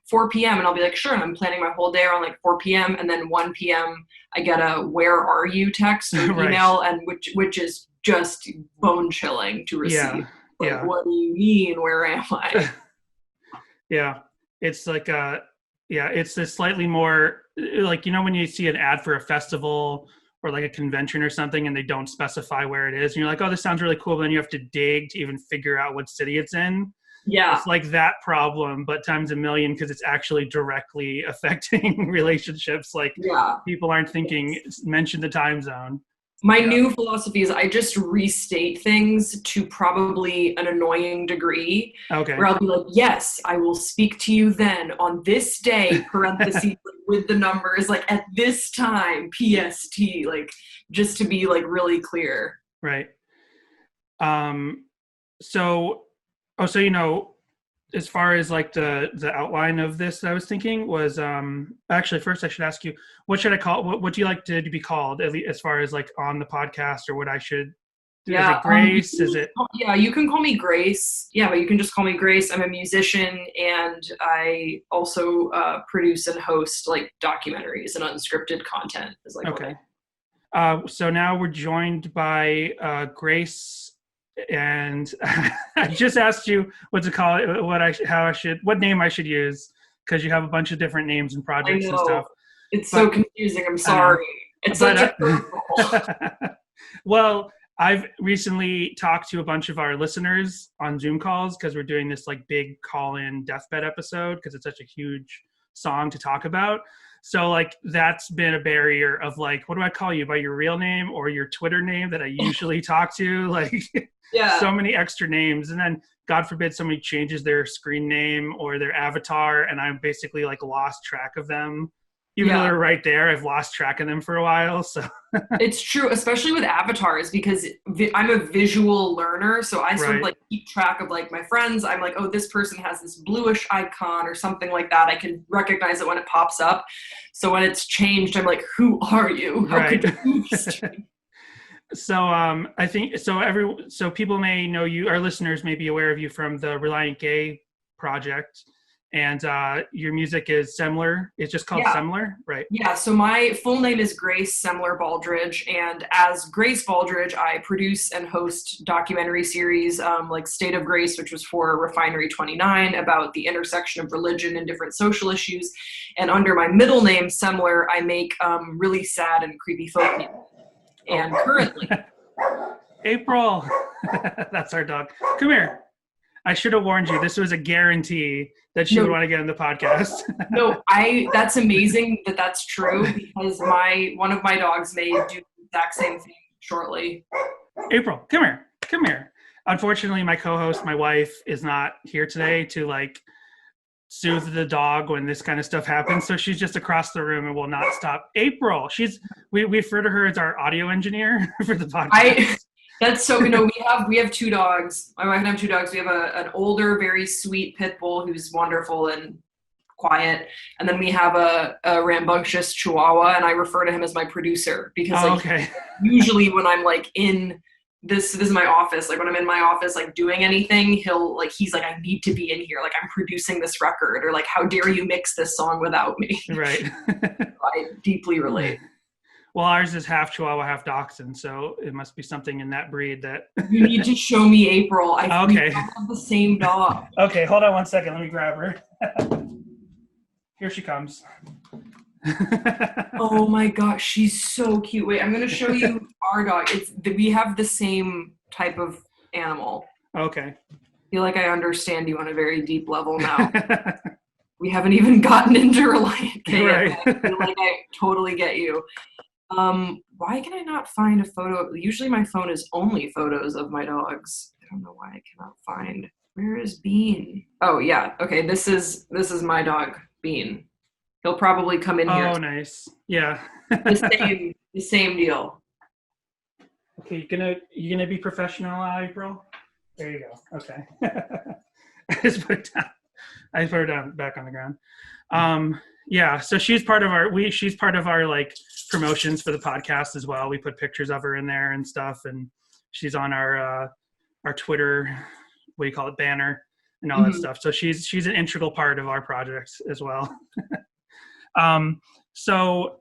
4 p.m. and I'll be sure. And I'm planning my whole day around 4 p.m. and then 1 p.m. I get a "Where are you?" text or email, and which is just bone chilling to receive. Yeah. What do you mean? Where am I? Yeah. It's it's a slightly more when you see an ad for a festival or a convention or something and they don't specify where it is and you're like, oh, this sounds really cool, but then you have to dig to even figure out what city it's in. Yeah. It's that problem, but times a million, because it's actually directly affecting relationships. People aren't thinking, mention the time zone. My new philosophy is I just restate things to probably an annoying degree. Okay. Where I'll be yes, I will speak to you then on this day, parentheses, with the numbers, at this time, PST, just to be really clear. Right. As far as the outline of this, I was thinking was actually first I should ask you, what should I call? What do you like to be called? At least as far as on the podcast, or what I should? Yeah, is it Grace? Is it? Yeah, you can call me Grace. Yeah, but you can just call me Grace. I'm a musician, and I also produce and host documentaries and unscripted content. Is Okay. So now we're joined by Grace. And I just asked you what to call it, what name I should use, because you have a bunch of different names and projects and stuff. It's so confusing. I'm sorry. It's such a curveball. Well, I've recently talked to a bunch of our listeners on Zoom calls because we're doing this big call-in deathbed episode because it's such a huge song to talk about. So that's been a barrier of what do I call you, by your real name or your Twitter name that I usually talk to? Yeah. So many extra names. And then God forbid somebody changes their screen name or their avatar and I'm basically lost track of them. even though they're right there, I've lost track of them for a while. So it's true, especially with avatars, because I'm a visual learner. So I sort of like keep track of like my friends. I'm like, oh, this person has this bluish icon or something like that. I can recognize it when it pops up. So when it's changed, I'm like, who are you? How could you change? So I think so people may know you, our listeners may be aware of you from the Relient Gay project, and your music is Semler. It's just called Semler, right? Yeah, so my full name is Grace Semler Baldridge, and as Grace Baldridge, I produce and host documentary series like State of Grace, which was for Refinery 29, about the intersection of religion and different social issues. And under my middle name, Semler, I make really sad and creepy folk music. And currently... April! That's our dog. Come here. I should have warned you. This was a guarantee that she would want to get in the podcast. No, that's amazing that that's true, because one of my dogs may do the exact same thing shortly. April, come here. Unfortunately, my co-host, my wife, is not here today to like soothe the dog when this kind of stuff happens. So she's just across the room and will not stop. April, we refer to her as our audio engineer for the podcast. That's so, we have two dogs. My wife and I have two dogs. We have an older, very sweet pit bull who's wonderful and quiet. And then we have a rambunctious Chihuahua, and I refer to him as my producer because usually when I'm like in this is my office, like when I'm in my office, like doing anything, he's like, I need to be in here. Like I'm producing this record, or like, how dare you mix this song without me? Right. I deeply relate. Well, ours is half Chihuahua, half Dachshund, so it must be something in that breed that... You need to show me April. I have the same dog. Okay, hold on one second. Let me grab her. Here she comes. Oh my gosh, she's so cute. Wait, I'm going to show you our dog. We have the same type of animal. Okay. I feel like I understand you on a very deep level now. We haven't even gotten into Relient K yet. I feel like I totally get you. Why can I not find a photo? Usually my phone is only photos of my dogs. I don't know why I cannot find. Where is Bean? Oh yeah. Okay. This is my dog, Bean. He'll probably come in here. Oh, nice. Yeah. the same deal. Okay. You gonna be professional, April? There you go. Okay. I just put her down back on the ground. Yeah, so she's part of our like promotions for the podcast as well. We put pictures of her in there and stuff, and she's on our Twitter, what do you call it, banner and all that stuff. So she's an integral part of our project as well. So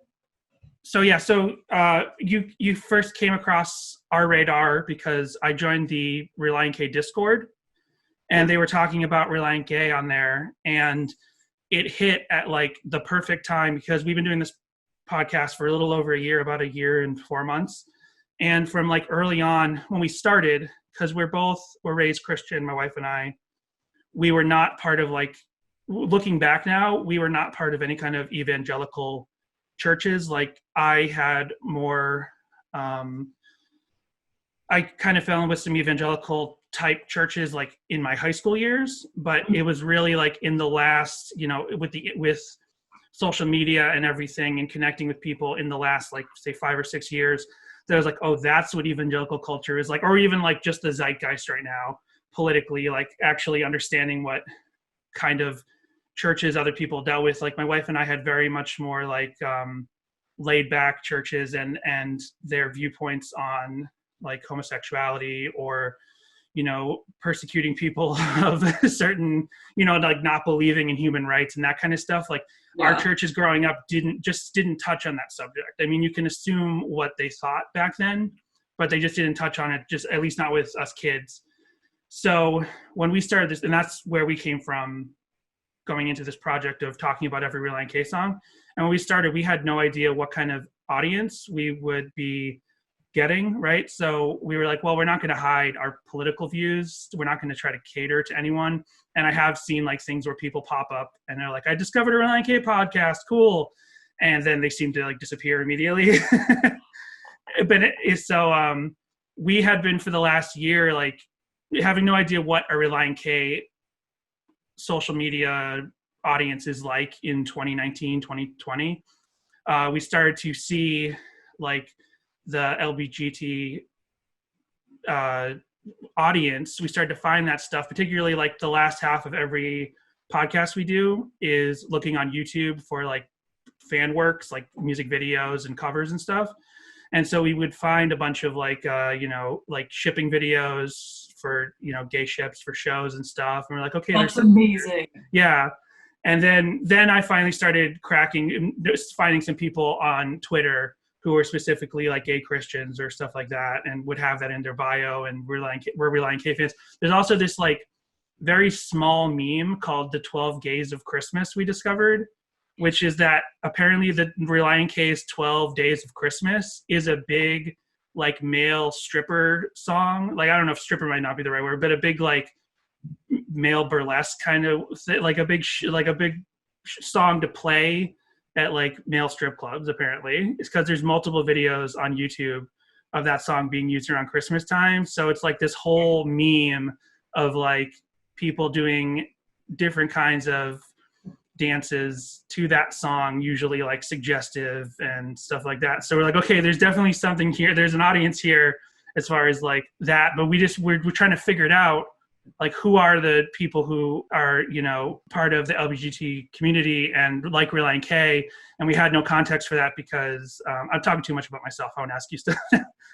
you first came across our radar because I joined the Relient K Discord, and they were talking about Relient Gay on there, and it hit at like the perfect time because we've been doing this podcast for a little over a year, about a year and 4 months. And from like early on when we started, because we're raised Christian, my wife and I, we were not part of like, looking back now, we were not part of any kind of evangelical churches. Like I had more, I kind of fell in with some evangelical type churches like in my high school years, but it was really like in the last, with social media and everything and connecting with people in the last like say 5 or 6 years, that I was like, oh, that's what evangelical culture is like, or even like just the zeitgeist right now politically, like actually understanding what kind of churches other people dealt with. Like my wife and I had very much more like laid back churches and their viewpoints on like homosexuality or persecuting people of certain, like not believing in human rights and that kind of stuff. Like our churches growing up didn't touch on that subject. I mean, you can assume what they thought back then, but they just didn't touch on it, just at least not with us kids. So when we started this, and that's where we came from going into this project of talking about every Relient K song. And when we started, we had no idea what kind of audience we would be getting, right? So we were like, well, we're not going to hide our political views. We're not going to try to cater to anyone. And I have seen like things where people pop up and they're like, I discovered a Relient K podcast, cool. And then they seem to like disappear immediately. But we had been for the last year, like having no idea what a Relient K social media audience is like in 2019, 2020. we started to see like the LBGT audience. We started to find that stuff, particularly like the last half of every podcast we do is looking on YouTube for like fan works, like music videos and covers and stuff. And so we would find a bunch of like, like shipping videos for, gay ships for shows and stuff. And we're like, okay, that's amazing. Yeah. And then I finally started finding some people on Twitter who were specifically like gay Christians or stuff like that and would have that in their bio and we're Relient K fans. There's also this like very small meme called the 12 Gays of Christmas we discovered, which is that apparently the Relient K's 12 Days of Christmas is a big like male stripper song. Like, I don't know if stripper might not be the right word, but a big like male burlesque kind of like a big song to play at like male strip clubs. Apparently it's because there's multiple videos on YouTube of that song being used around Christmas time. So it's like this whole meme of like people doing different kinds of dances to that song, usually like suggestive and stuff like that. So we're like, okay, there's definitely something here. There's an audience here as far as like that, but we're trying to figure it out. Like, who are the people who are, part of the LGBT community and like Relient K? And we had no context for that because I'm talking too much about myself. I won't ask you stuff.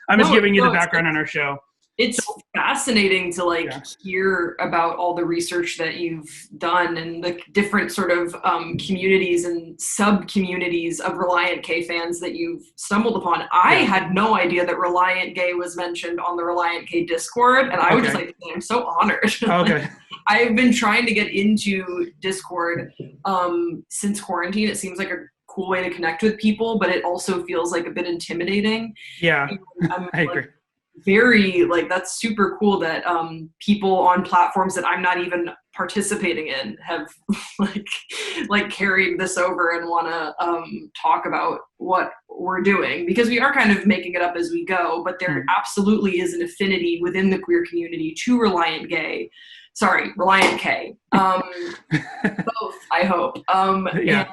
I'm just giving you the background on our show. It's fascinating to hear about all the research that you've done and the different sort of communities and sub-communities of Relient K fans that you've stumbled upon. I had no idea that Relient Gay was mentioned on the Relient K Discord, and I was just like, I'm so honored. Okay. I've been trying to get into Discord since quarantine. It seems like a cool way to connect with people, but it also feels like a bit intimidating. Yeah, I agree. Very that's super cool that people on platforms that I'm not even participating in have like carried this over and want to talk about what we're doing, because we are kind of making it up as we go, but there absolutely is an affinity within the queer community to Relient K. Both, I hope. And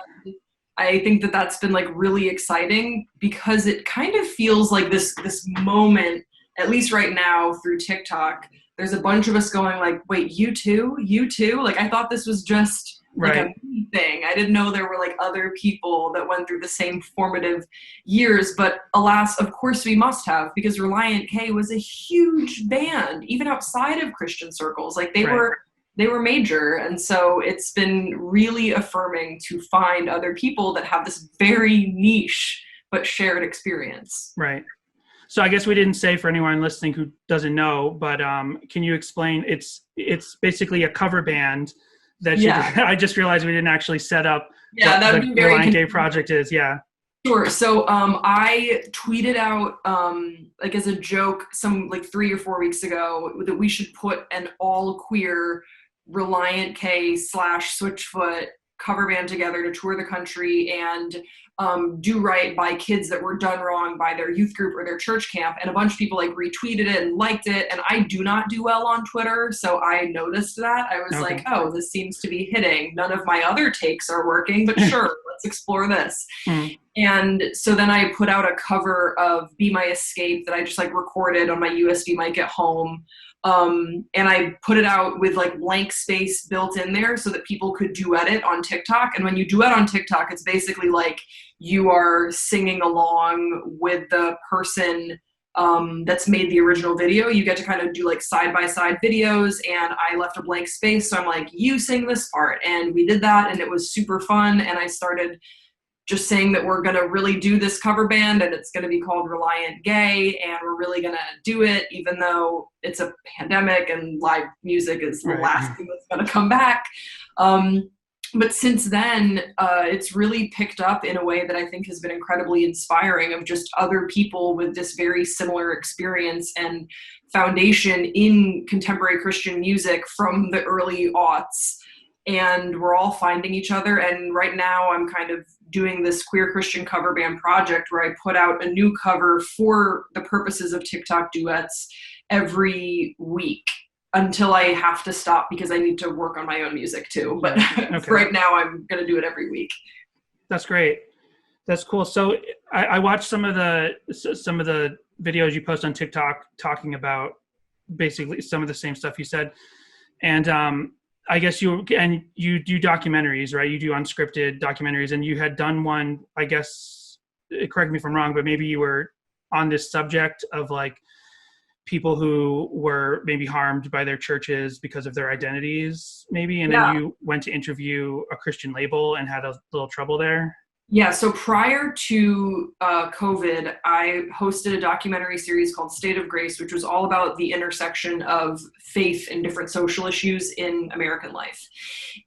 I think that that's been like really exciting because it kind of feels like this moment, at least right now through TikTok, there's a bunch of us going like, wait, you too? Like, I thought this was just like a me thing. I didn't know there were like other people that went through the same formative years, but alas, of course we must have, because Relient K was a huge band, even outside of Christian circles. Like they were major. And so it's been really affirming to find other people that have this very niche but shared experience. Right. So I guess we didn't say for anyone listening who doesn't know, but can you explain? It's basically a cover band that I just realized we didn't actually set up. Yeah, that would be very Relient K project is. Yeah. Sure. So I tweeted out like as a joke some like 3 or 4 weeks ago that we should put an all queer Relient K / Switchfoot cover band together to tour the country and do right by kids that were done wrong by their youth group or their church camp. And a bunch of people like retweeted it and liked it. And I do not do well on Twitter, so I noticed that. I was like, oh, this seems to be hitting. None of my other takes are working, but sure, let's explore this. And so then I put out a cover of Be My Escape that I just like recorded on my USB mic at home. And I put it out with like blank space built in there so that people could duet it on TikTok. And when you duet on TikTok, it's basically like you are singing along with the person that's made the original video. You get to kind of do like side-by-side videos, and I left a blank space. So I'm like, you sing this part. And we did that, and it was super fun. And I started just saying that we're going to really do this cover band, and it's going to be called Relient Gay, and we're really going to do it even though it's a pandemic and live music is the last thing that's going to come back. But since then, it's really picked up in a way that I think has been incredibly inspiring, of just other people with this very similar experience and foundation in contemporary Christian music from the early aughts. And we're all finding each other. And right now I'm kind of doing this queer Christian cover band project where I put out a new cover for the purposes of TikTok duets every week until I have to stop because I need to work on my own music too. But right now I'm going to do it every week. That's great. That's cool. So I watched some of the videos you post on TikTok talking about basically some of the same stuff you said, and I guess you do documentaries, right? You do unscripted documentaries, and you had done one. I guess, correct me if I'm wrong, but maybe you were on this subject of like people who were maybe harmed by their churches because of their identities, maybe, and then you went to interview a Christian label and had a little trouble there. Yeah, so prior to COVID, I hosted a documentary series called State of Grace, which was all about the intersection of faith and different social issues in American life.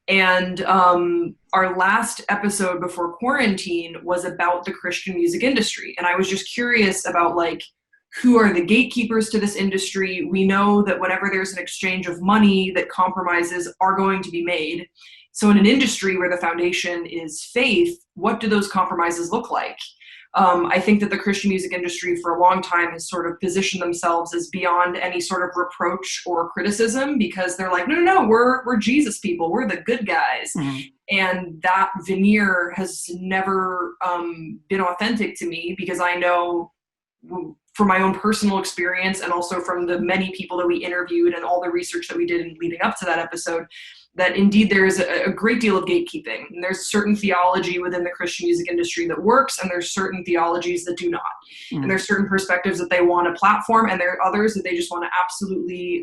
And our last episode before quarantine was about the Christian music industry. And I was just curious about like, who are the gatekeepers to this industry? We know that whenever there's an exchange of money, that compromises are going to be made. So in an industry where the foundation is faith, what do those compromises look like? I think that the Christian music industry for a long time has sort of positioned themselves as beyond any sort of reproach or criticism, because they're like, no, we're Jesus people, we're the good guys. Mm-hmm. And that veneer has never been authentic to me, because I know from my own personal experience and also from the many people that we interviewed and all the research that we did in leading up to that episode, that indeed there is a great deal of gatekeeping. And there's certain theology within the Christian music industry that works, and there's certain theologies that do not. Mm. And there's certain perspectives that they want to platform, and there are others that they just want to absolutely,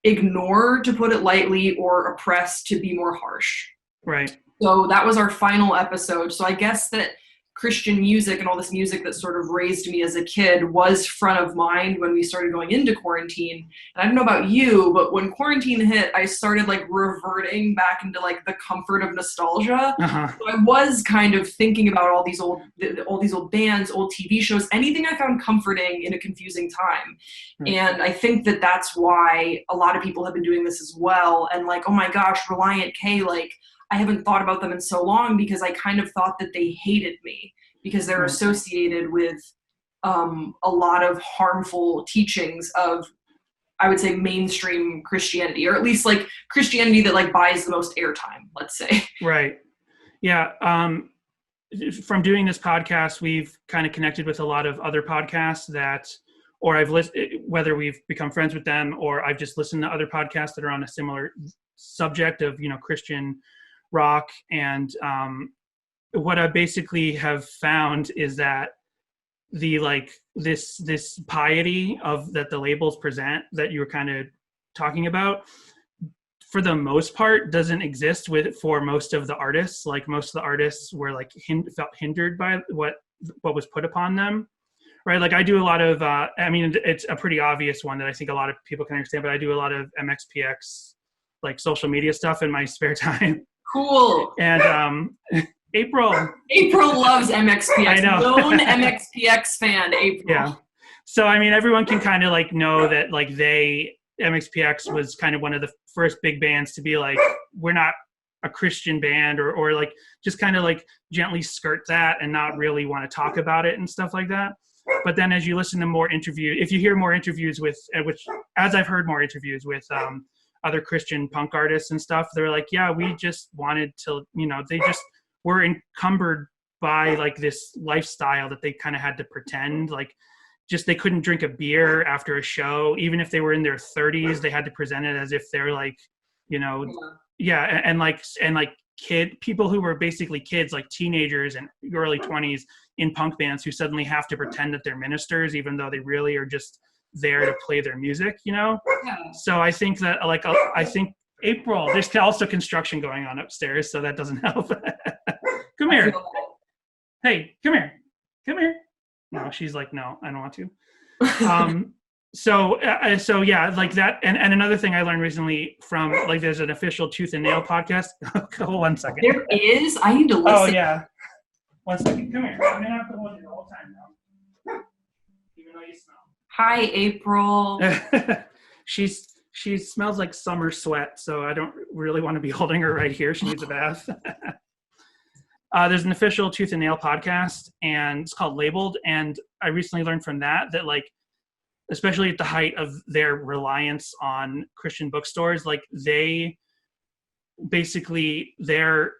ignore, to put it lightly, or oppress, to be more harsh. Right. So that was our final episode. So I guess that Christian music and all this music that sort of raised me as a kid was front of mind when we started going into quarantine. And I don't know about you, but when quarantine hit, I started like reverting back into like the comfort of nostalgia. Uh-huh. So I was kind of thinking about all these old bands, old TV shows, anything I found comforting in a confusing time. Right. And I think that that's why a lot of people have been doing this as well. And like, oh my gosh, Relient K, like, I haven't thought about them in so long, because I kind of thought that they hated me because they're associated with a lot of harmful teachings of, I would say, mainstream Christianity, or at least like Christianity that like buys the most airtime, let's say. Right. Yeah. From doing this podcast, we've kind of connected with a lot of other podcasts that, or I've listened, whether we've become friends with them or I've just listened to other podcasts that are on a similar subject of, Christian rock. And what I basically have found is that the like this piety of that the labels present that you were kind of talking about, for the most part, doesn't exist for most of the artists. Like most of the artists were like felt hindered by what was put upon them, right? Like I do a lot of it's a pretty obvious one that I think a lot of people can understand, but I do a lot of MXPX like social media stuff in my spare time. Cool. And April loves MXPX. I know. Known MXPX fan, April. Yeah. So I mean, everyone can kind of like know that like MXPX was kind of one of the first big bands to be like, we're not a Christian band, or like just kind of like gently skirt that and not really want to talk about it and stuff like that. But then as you listen to more interviews, if you hear more interviews with, which as I've heard more interviews with other Christian punk artists and stuff, they're like, yeah, we just wanted to, they just were encumbered by like this lifestyle that they kind of had to pretend like, just they couldn't drink a beer after a show, even if they were in their 30s. They had to present it as if they're like, and people who were basically kids, like teenagers and early 20s in punk bands, who suddenly have to pretend that they're ministers, even though they really are just there to play their music, Yeah. So I think that April, there's also construction going on upstairs, so that doesn't help. Come here. Hey, come here. No, she's like, no, I don't want to. So yeah, like that. And another thing I learned recently from like, there's an official Tooth and Nail podcast. Hold 1 second. There is? I need to listen. Oh yeah. 1 second. Come here. I'm gonna have to hold you the whole time now. Even though you smell. Hi, April. She smells like summer sweat, so I don't really want to be holding her right here. She needs a bath. There's an official Tooth and Nail podcast, and it's called Labeled. And I recently learned from that like, especially at the height of their reliance on Christian bookstores, like they basically, their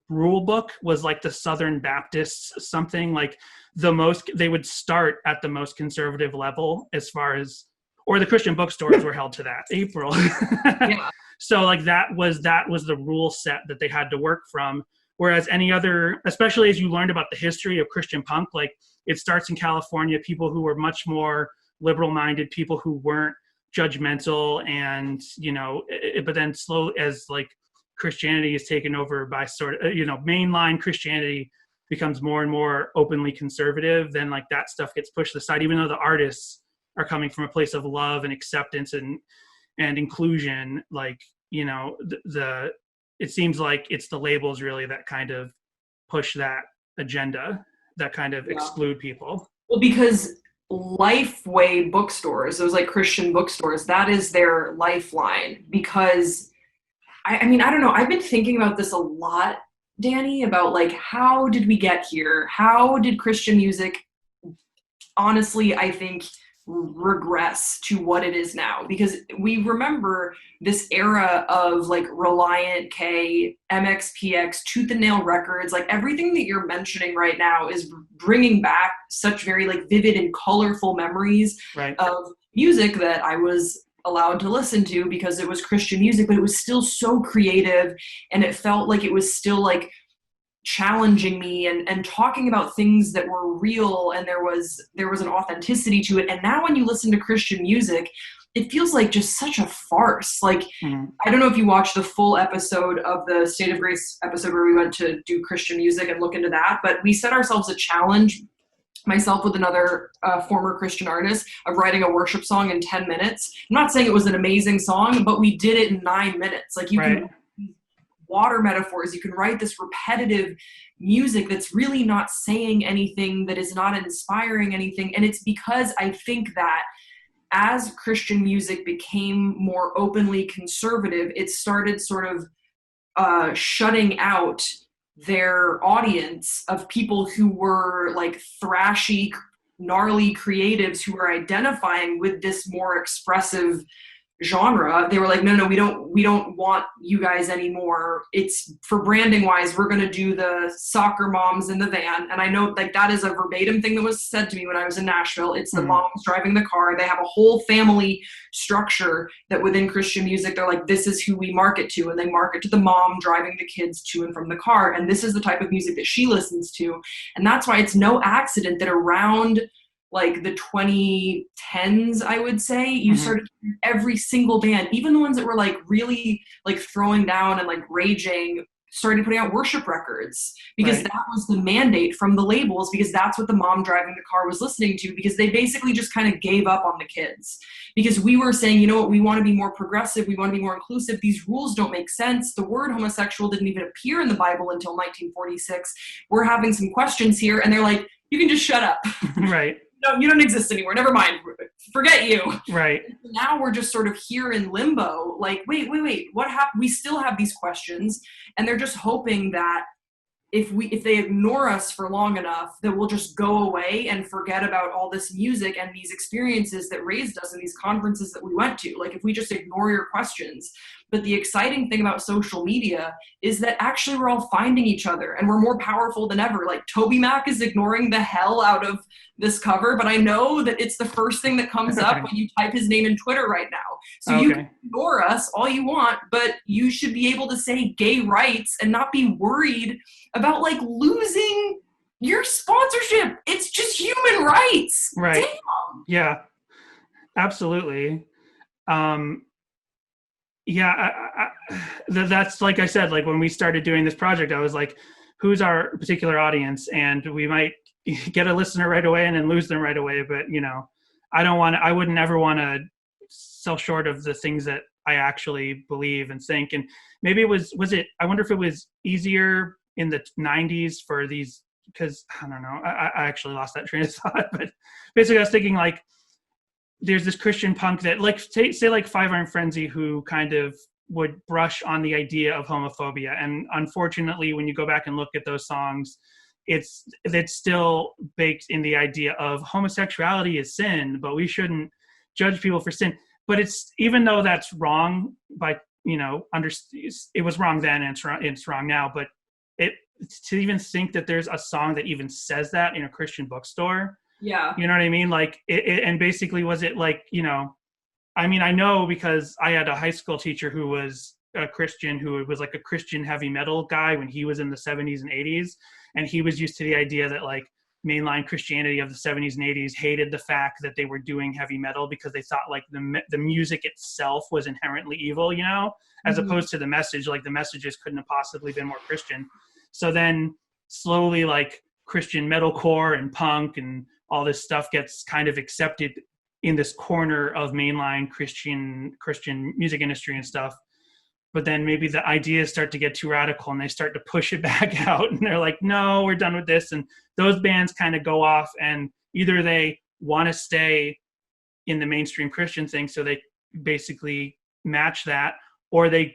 rule book was like the Southern Baptists, something like they would start at the most conservative level as far as, or the Christian bookstores were held to that. April. Yeah. So like that was the rule set that they had to work from. Whereas any other, especially as you learned about the history of Christian punk, like it starts in California, people who were much more liberal minded, people who weren't judgmental, and, but then slow as like Christianity is taken over by sort of, mainline Christianity becomes more and more openly conservative, then like that stuff gets pushed aside, even though the artists are coming from a place of love and acceptance and inclusion. Like, it seems like it's the labels really that kind of push that agenda, that kind of exclude people. Well, because Lifeway bookstores, those like Christian bookstores, that is their lifeline. Because I mean, I don't know, I've been thinking about this a lot, Danny, about like, how did we get here? How did Christian music, honestly, I think, regress to what it is now? Because we remember this era of like Relient K, MXPX, Tooth and Nail Records, like everything that you're mentioning right now is bringing back such very like vivid and colorful memories of music that I was allowed to listen to because it was Christian music, but it was still so creative, and it felt like it was still like challenging me and talking about things that were real, and there was an authenticity to it. And now when you listen to Christian music, it feels like just such a farce. Like, I don't know if you watched the full episode of the State of Grace episode where we went to do Christian music and look into that, but we set ourselves a challenge, myself with another former Christian artist, of writing a worship song in 10 minutes. I'm not saying it was an amazing song, but we did it in 9 minutes. Like, you can water metaphors, you can write this repetitive music that's really not saying anything, that is not inspiring anything. And it's because I think that as Christian music became more openly conservative, it started sort of shutting out their audience of people who were like thrashy, gnarly creatives who were identifying with this more expressive genre. They were like, no, we don't want you guys anymore. It's for branding wise, we're going to do the soccer moms in the van. And I know like that is a verbatim thing that was said to me when I was in Nashville. It's the moms driving the car. They have a whole family structure that within Christian music, they're like, this is who we market to. And they market to the mom driving the kids to and from the car. And this is the type of music that she listens to. And that's why it's no accident that around like the 2010s, I would say, you started hearing every single band, even the ones that were like really like throwing down and like raging, started putting out worship records, because that was the mandate from the labels, because that's what the mom driving the car was listening to, because they basically just kind of gave up on the kids. Because we were saying, you know what, we want to be more progressive, we want to be more inclusive, these rules don't make sense. The word homosexual didn't even appear in the Bible until 1946. We're having some questions here, and they're like, you can just shut up. No, you don't exist anymore. Never mind. Forget you. Right. Now we're just sort of here in limbo. Like, wait. What happened? We still have these questions, and they're just hoping that if they ignore us for long enough, that we'll just go away and forget about all this music and these experiences that raised us and these conferences that we went to. Like, if we just ignore your questions. But the exciting thing about social media is that actually we're all finding each other, and we're more powerful than ever. Like, Toby Mac is ignoring the hell out of this cover, but I know that it's the first thing that comes up when you type his name in Twitter right now. So you can ignore us all you want, but you should be able to say gay rights and not be worried about like losing your sponsorship. It's just human rights. Right. Damn. Yeah, absolutely. That's like I said, like when we started doing this project, I was like, who's our particular audience? And we might get a listener right away and then lose them right away. But, you know, I wouldn't ever want to sell short of the things that I actually believe and think. And maybe I wonder if it was easier in the 90s for these, because I don't know, I actually lost that train of thought. But basically I was thinking like, there's this Christian punk that like, say like Five Iron Frenzy, who kind of would brush on the idea of homophobia. And unfortunately, when you go back and look at those songs, it's still baked in the idea of homosexuality is sin, but we shouldn't judge people for sin. But it's, even though that's wrong, by, you know, it was wrong then and it's wrong now, but it to even think that there's a song that even says that in a Christian bookstore. Yeah. You know what I mean? Like and basically was it like, you know, I mean, I know because I had a high school teacher who was a Christian, who was like a Christian heavy metal guy when he was in the 70s and 80s. And he was used to the idea that like mainline Christianity of the 70s and 80s hated the fact that they were doing heavy metal because they thought like the music itself was inherently evil, you know, as opposed to the message. Like the messages couldn't have possibly been more Christian. So then slowly like Christian metalcore and punk and all this stuff gets kind of accepted in this corner of mainline Christian music industry and stuff. But then maybe the ideas start to get too radical and they start to push it back out and they're like, no, we're done with this. And those bands kind of go off and either they want to stay in the mainstream Christian thing, so they basically match that, or they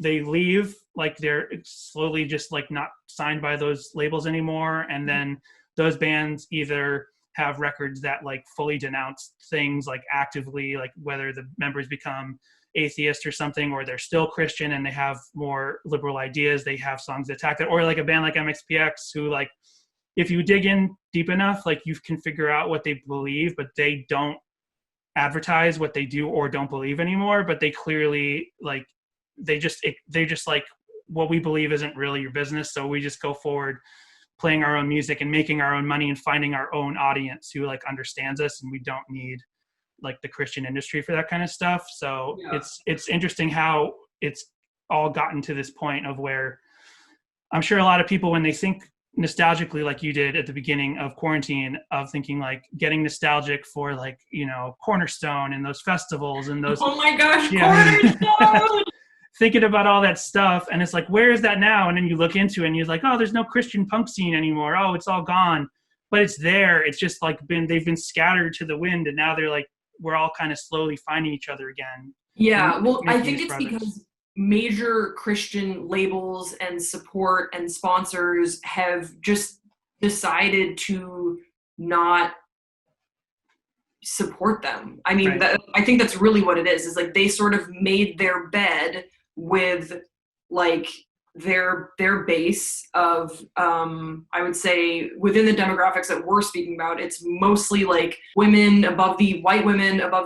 leave, like they're slowly just like not signed by those labels anymore. And then those bands either have records that like fully denounce things like actively, like whether the members become atheist or something, or they're still Christian and they have more liberal ideas. They have songs that attack that, or like a band like MXPX who like, if you dig in deep enough, like you can figure out what they believe, but they don't advertise what they do or don't believe anymore. But they clearly like, they just like, what we believe isn't really your business. So we just go forward playing our own music and making our own money and finding our own audience who like understands us, and we don't need like the Christian industry for that kind of stuff. So it's interesting how it's all gotten to this point of where I'm sure a lot of people, when they think nostalgically like you did at the beginning of quarantine, of thinking like getting nostalgic for like, you know, Cornerstone and those festivals and those, oh my gosh, Cornerstone. Thinking about all that stuff, and it's like, where is that now? And then you look into it and you're like, oh, there's no Christian punk scene anymore. Oh, it's all gone. But it's there. It's just like they've been scattered to the wind, and now they're like, we're all kind of slowly finding each other again. Yeah, well, I think it's because major Christian labels and support and sponsors have just decided to not support them. I mean, Right. I think that's really what it is like they sort of made their bed with like their base of I would say within the demographics that we're speaking about, it's mostly like white women above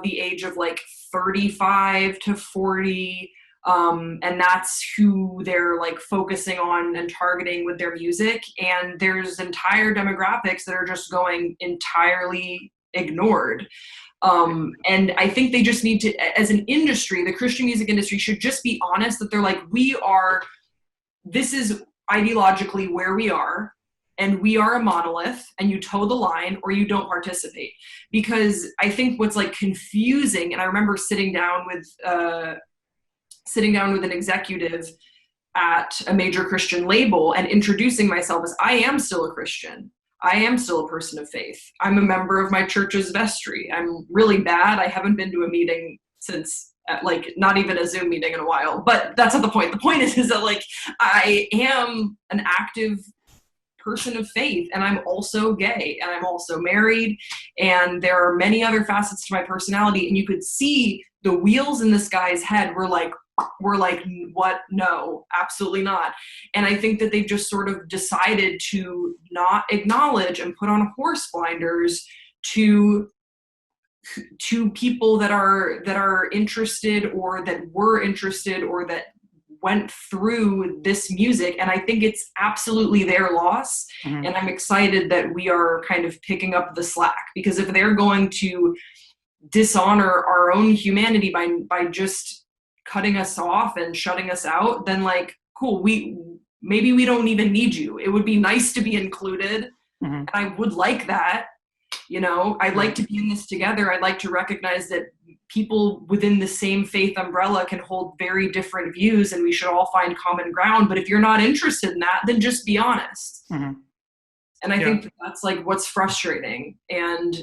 the age of like 35 to 40, and that's who they're like focusing on and targeting with their music. And there's entire demographics that are just going entirely ignored. And I think they just need to, as an industry, the Christian music industry should just be honest that they're like, this is ideologically where we are, and we are a monolith, and you toe the line or you don't participate. Because I think what's like confusing, and I remember sitting down with an executive at a major Christian label and introducing myself as, I am still a Christian. I am still a person of faith. I'm a member of my church's vestry. I'm really bad. I haven't been to a meeting since, like, not even a Zoom meeting in a while. But that's not the point. The point is that, like, I am an active person of faith, and I'm also gay, and I'm also married, and there are many other facets to my personality. And you could see the wheels in this guy's head were like, what? No, absolutely not. And I think that they've just sort of decided to not acknowledge and put on horse blinders to people that are interested, or that were interested, or that went through this music. And I think it's absolutely their loss. Mm-hmm. And I'm excited that we are kind of picking up the slack, because if they're going to dishonor our own humanity by just cutting us off and shutting us out, then like, cool, maybe we don't even need you. It would be nice to be included. Mm-hmm. And I would like that, you know, I'd like to be in this together. I'd like to recognize that people within the same faith umbrella can hold very different views, and we should all find common ground. But if you're not interested in that, then just be honest. Mm-hmm. And I think that's like what's frustrating. And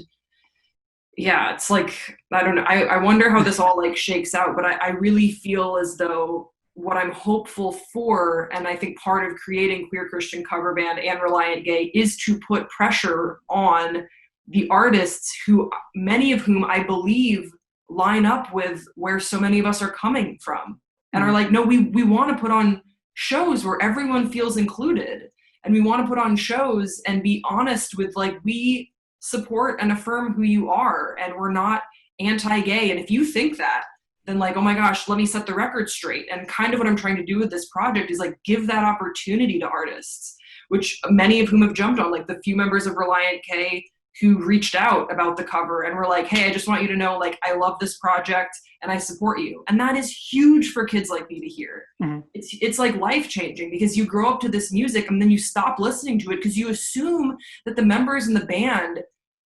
yeah, it's like, I don't know. I wonder how this all like shakes out, but I really feel as though what I'm hopeful for, and I think part of creating Queer Christian Cover Band and Relient Gay, is to put pressure on the artists who, many of whom I believe line up with where so many of us are coming from, and are like, no, we want to put on shows where everyone feels included. And we want to put on shows and be honest with, like, we support and affirm who you are, and we're not anti-gay. And if you think that, then, like, oh my gosh, let me set the record straight. And kind of what I'm trying to do with this project is, like, give that opportunity to artists, which many of whom have jumped on, like the few members of Relient K who reached out about the cover and were like, hey, I just want you to know, like, I love this project and I support you. And that is huge for kids like me to hear. Mm-hmm. It's like life-changing, because you grow up to this music and then you stop listening to it because you assume that the members in the band,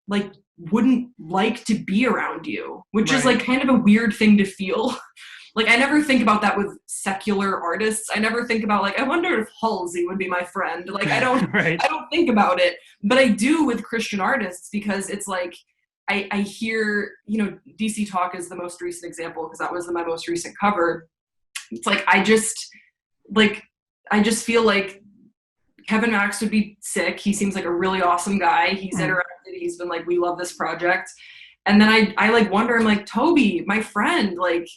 like, wouldn't like to be around you, which is, like, kind of a weird thing to feel. Like, I never think about that with secular artists. I never think about, like, I wonder if Halsey would be my friend. Like, I don't I don't think about it. But I do with Christian artists, because it's like, I hear, you know, DC Talk is the most recent example, because that was my most recent cover. It's like, I just feel like Kevin Max would be sick. He seems like a really awesome guy. He's interacted. He's been like, we love this project. And then I like wonder, I'm like, Toby, my friend, like,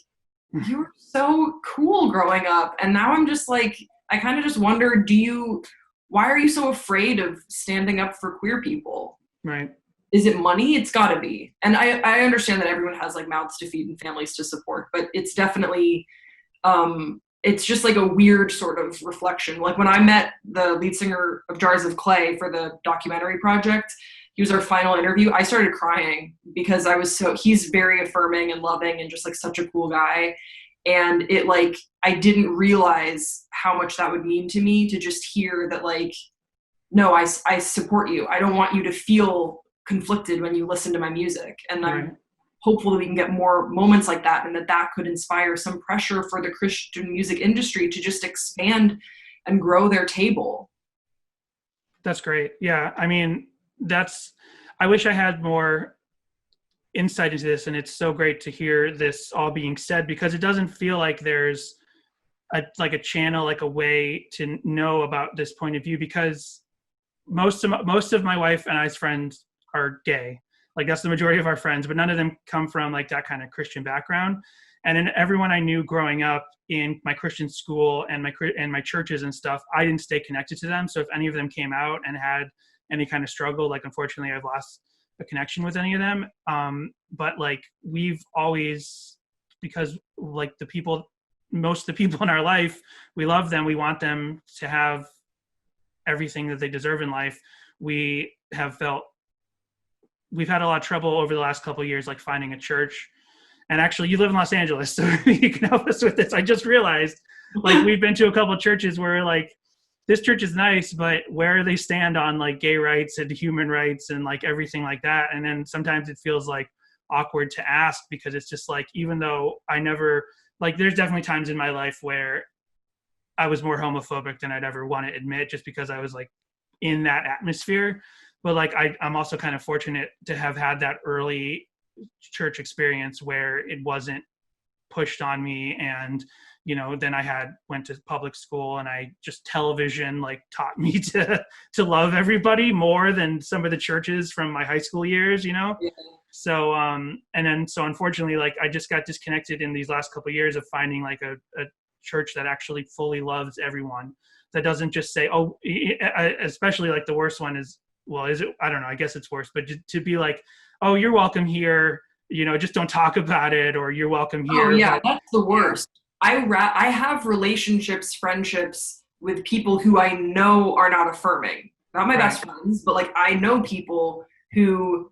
you were so cool growing up. And now I'm just like, I kind of just wonder, why are you so afraid of standing up for queer people? Right. Is it money? It's gotta be. And I understand that everyone has, like, mouths to feed and families to support, but it's definitely, it's just like a weird sort of reflection. Like, when I met the lead singer of Jars of Clay for the documentary project, he was our final interview, I started crying, because he's very affirming and loving and just, like, such a cool guy. And it, like, I didn't realize how much that would mean to me to just hear that, like, no, I support you. I don't want you to feel conflicted when you listen to my music. And I'm hopeful that we can get more moments like that, and that could inspire some pressure for the Christian music industry to just expand and grow their table. That's great. Yeah. I mean, I wish I had more insight into this, and it's so great to hear this all being said, because it doesn't feel like there's a channel, like a way to know about this point of view, because most of my wife and I's friends are gay. Like, that's the majority of our friends, but none of them come from, like, that kind of Christian background. And in everyone I knew growing up in my Christian school and my churches and stuff, I didn't stay connected to them. So if any of them came out and had any kind of struggle, like, unfortunately, I've lost a connection with any of them. But, like, we've always, because, like, most of the people in our life, we love them. We want them to have everything that they deserve in life. We've had a lot of trouble over the last couple of years, like, finding a church. And actually, you live in Los Angeles, so you can help us with this. I just realized, like, we've been to a couple of churches where, like, this church is nice, but where they stand on, like, gay rights and human rights and, like, everything like that. And then sometimes it feels, like, awkward to ask, because it's just like, even though I never, like, there's definitely times in my life where I was more homophobic than I'd ever want to admit, just because I was, like, in that atmosphere. But, like, I'm also kind of fortunate to have had that early church experience where it wasn't pushed on me. And, you know, then I went to public school, and television, like, taught me to love everybody more than some of the churches from my high school years, you know? Yeah. So, so unfortunately, like, I just got disconnected in these last couple of years of finding, like, a church that actually fully loves everyone, that doesn't just say, oh, especially, like, the worst one is, well, is it? I don't know. I guess it's worse, but to be like, oh, you're welcome here, you know, just don't talk about it, or you're welcome here. Oh yeah, that's the worst. Yeah. I have friendships with people who I know are not affirming. Not my best friends, but, like, I know people who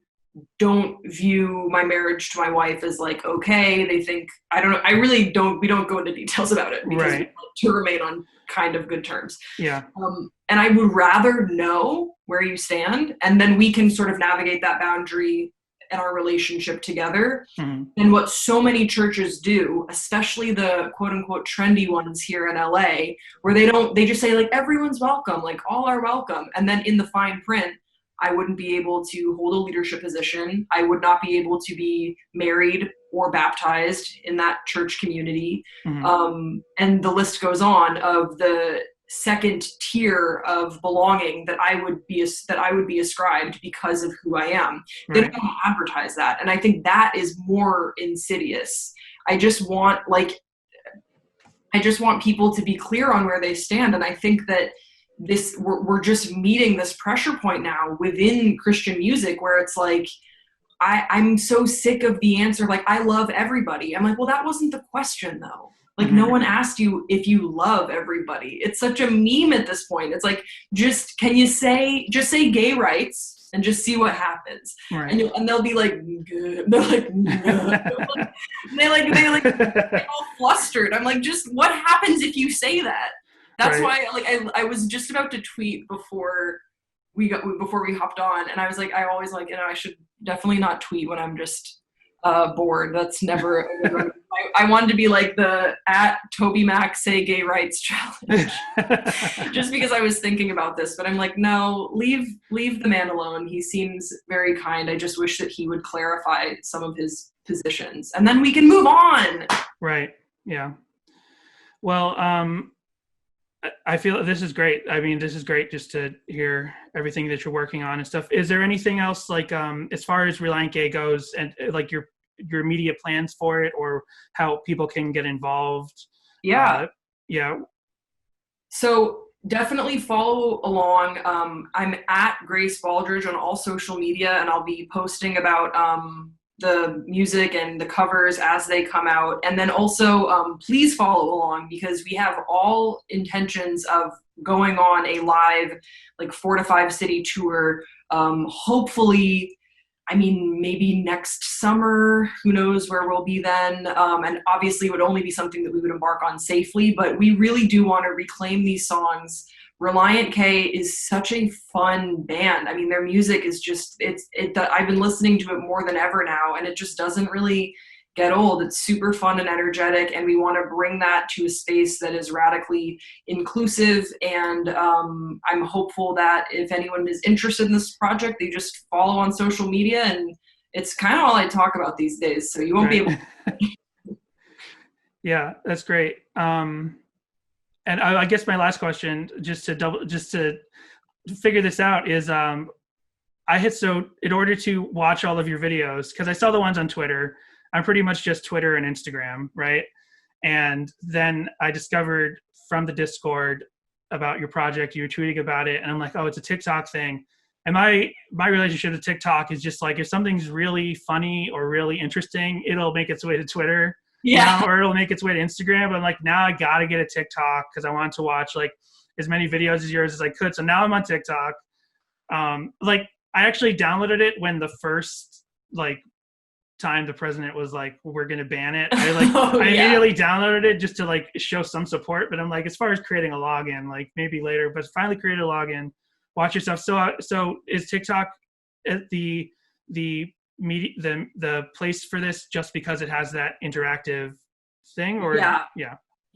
don't view my marriage to my wife as, like, okay. They think, I don't know. We don't go into details about it, because we want to remain on kind of good terms. Yeah. And I would rather know where you stand, and then we can sort of navigate that boundary in our relationship together. Mm-hmm. And what so many churches do, especially the quote unquote trendy ones here in LA, where they just say, like, everyone's welcome, like, all are welcome. And then in the fine print, I wouldn't be able to hold a leadership position. I would not be able to be married or baptized in that church community. Mm-hmm. And the list goes on of the second tier of belonging that I would be ascribed because of who I am. They don't advertise that. And I think that is more insidious. I just want, like, I just want people to be clear on where they stand. And I think that we're just meeting this pressure point now within Christian music where it's like, I'm so sick of the answer, like, I love everybody. I'm like, well, that wasn't the question though. Like, no one asked you if you love everybody. It's such a meme at this point. It's like, just say gay rights and just see what happens. Right. And they'll be like, good. They're like, no. they get all flustered. I'm like, just what happens if you say that? That's why, like, I was just about to tweet before we hopped on, and I was like, I always like, I should definitely not tweet when I'm just bored. That's never. I wanted to be like the @TobyMac say gay rights challenge, just because I was thinking about this. But I'm like, no, leave the man alone. He seems very kind. I just wish that he would clarify some of his positions, and then we can move on. Right. Yeah. Well, I feel this is great. I mean, this is great just to hear everything that you're working on and stuff. Is there anything else, like, as far as Relient Gay goes, and like your immediate plans for it, or how people can get involved? Yeah. Yeah. So definitely follow along. I'm at Grace Baldridge on all social media, and I'll be posting about the music and the covers as they come out. And then also please follow along, because we have all intentions of going on a live, like 4 to 5 city tour. Hopefully, I mean, maybe next summer, who knows where we'll be then. And obviously it would only be something that we would embark on safely, but we really do want to reclaim these songs. Relient K is such a fun band. I mean, their music is just, I've been listening to it more than ever now, and it just doesn't really get old. It's super fun and energetic, and we want to bring that to a space that is radically inclusive. And I'm hopeful that if anyone is interested in this project, they just follow on social media, and it's kind of all I talk about these days, so you won't be able to. Yeah, that's great. And I guess my last question, just to figure this out, is in order to watch all of your videos, because I saw the ones on Twitter, I'm pretty much just Twitter and Instagram, right? And then I discovered from the Discord about your project, you were tweeting about it, and I'm like, oh, it's a TikTok thing. And my relationship to TikTok is just like, if something's really funny or really interesting, it'll make its way to Twitter. Yeah. Or it'll make its way to Instagram. But I'm like, now I got to get a TikTok, because I want to watch like as many videos as yours as I could. So now I'm on TikTok. Like, I actually downloaded it when the first like time the president was like, we're going to ban it. I immediately downloaded it just to like show some support. But I'm like, as far as creating a login, like maybe later, but finally created a login, watch your stuff. So is TikTok the media, the place for this, just because it has that interactive thing? Or yeah,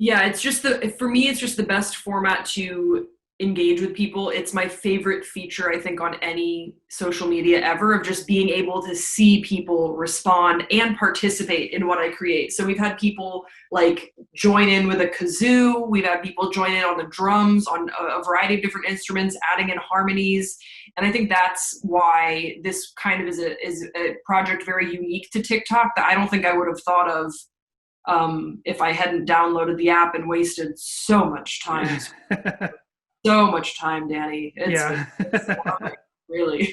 it's just for me, it's just the best format to engage with people. It's my favorite feature, I think, on any social media ever, of just being able to see people respond and participate in what I create. So we've had people like join in with a kazoo, we've had people join in on the drums, on a variety of different instruments, adding in harmonies. And I think that's why this kind of is a project very unique to TikTok that I don't think I would have thought of if I hadn't downloaded the app and wasted so much time. So much time, Danny. It's really.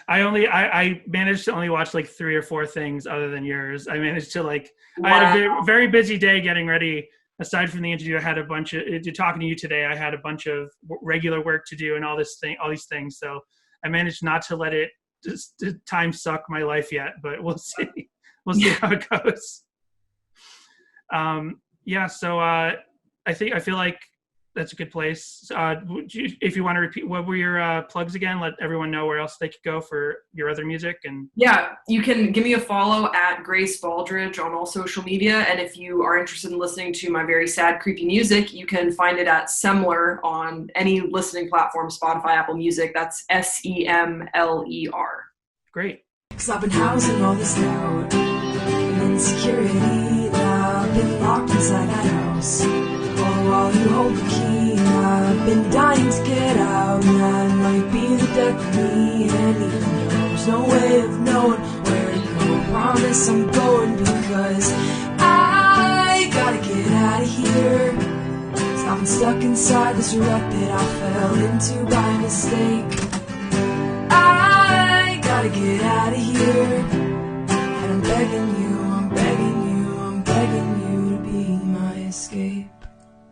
I managed to only watch like 3 or 4 things other than yours. I managed to I had a very busy day getting ready. Aside from the interview, I had a bunch of talking to you today. I had a bunch of regular work to do and all these things. So I managed not to let it just time suck my life yet, but we'll see. We'll see how it goes. So I feel like that's a good place. If you want to repeat, what were your plugs again? Let everyone know where else they could go for your other music. And yeah, you can give me a follow at Grace Baldridge on all social media. And if you are interested in listening to my very sad, creepy music, you can find it at Semler on any listening platform, Spotify, Apple Music. That's SEMLER. Great. 'Cause I've been housing all this doubt and insecurity. I've been locked inside that house. While you hold the key, I've been dying to get out. That might be the death of me, and even though there's no way of knowing where to go, I promise I'm going, because I gotta get out of here. here. So I've been stuck inside this rut that I fell into by mistake. I gotta get out of here, and I'm begging you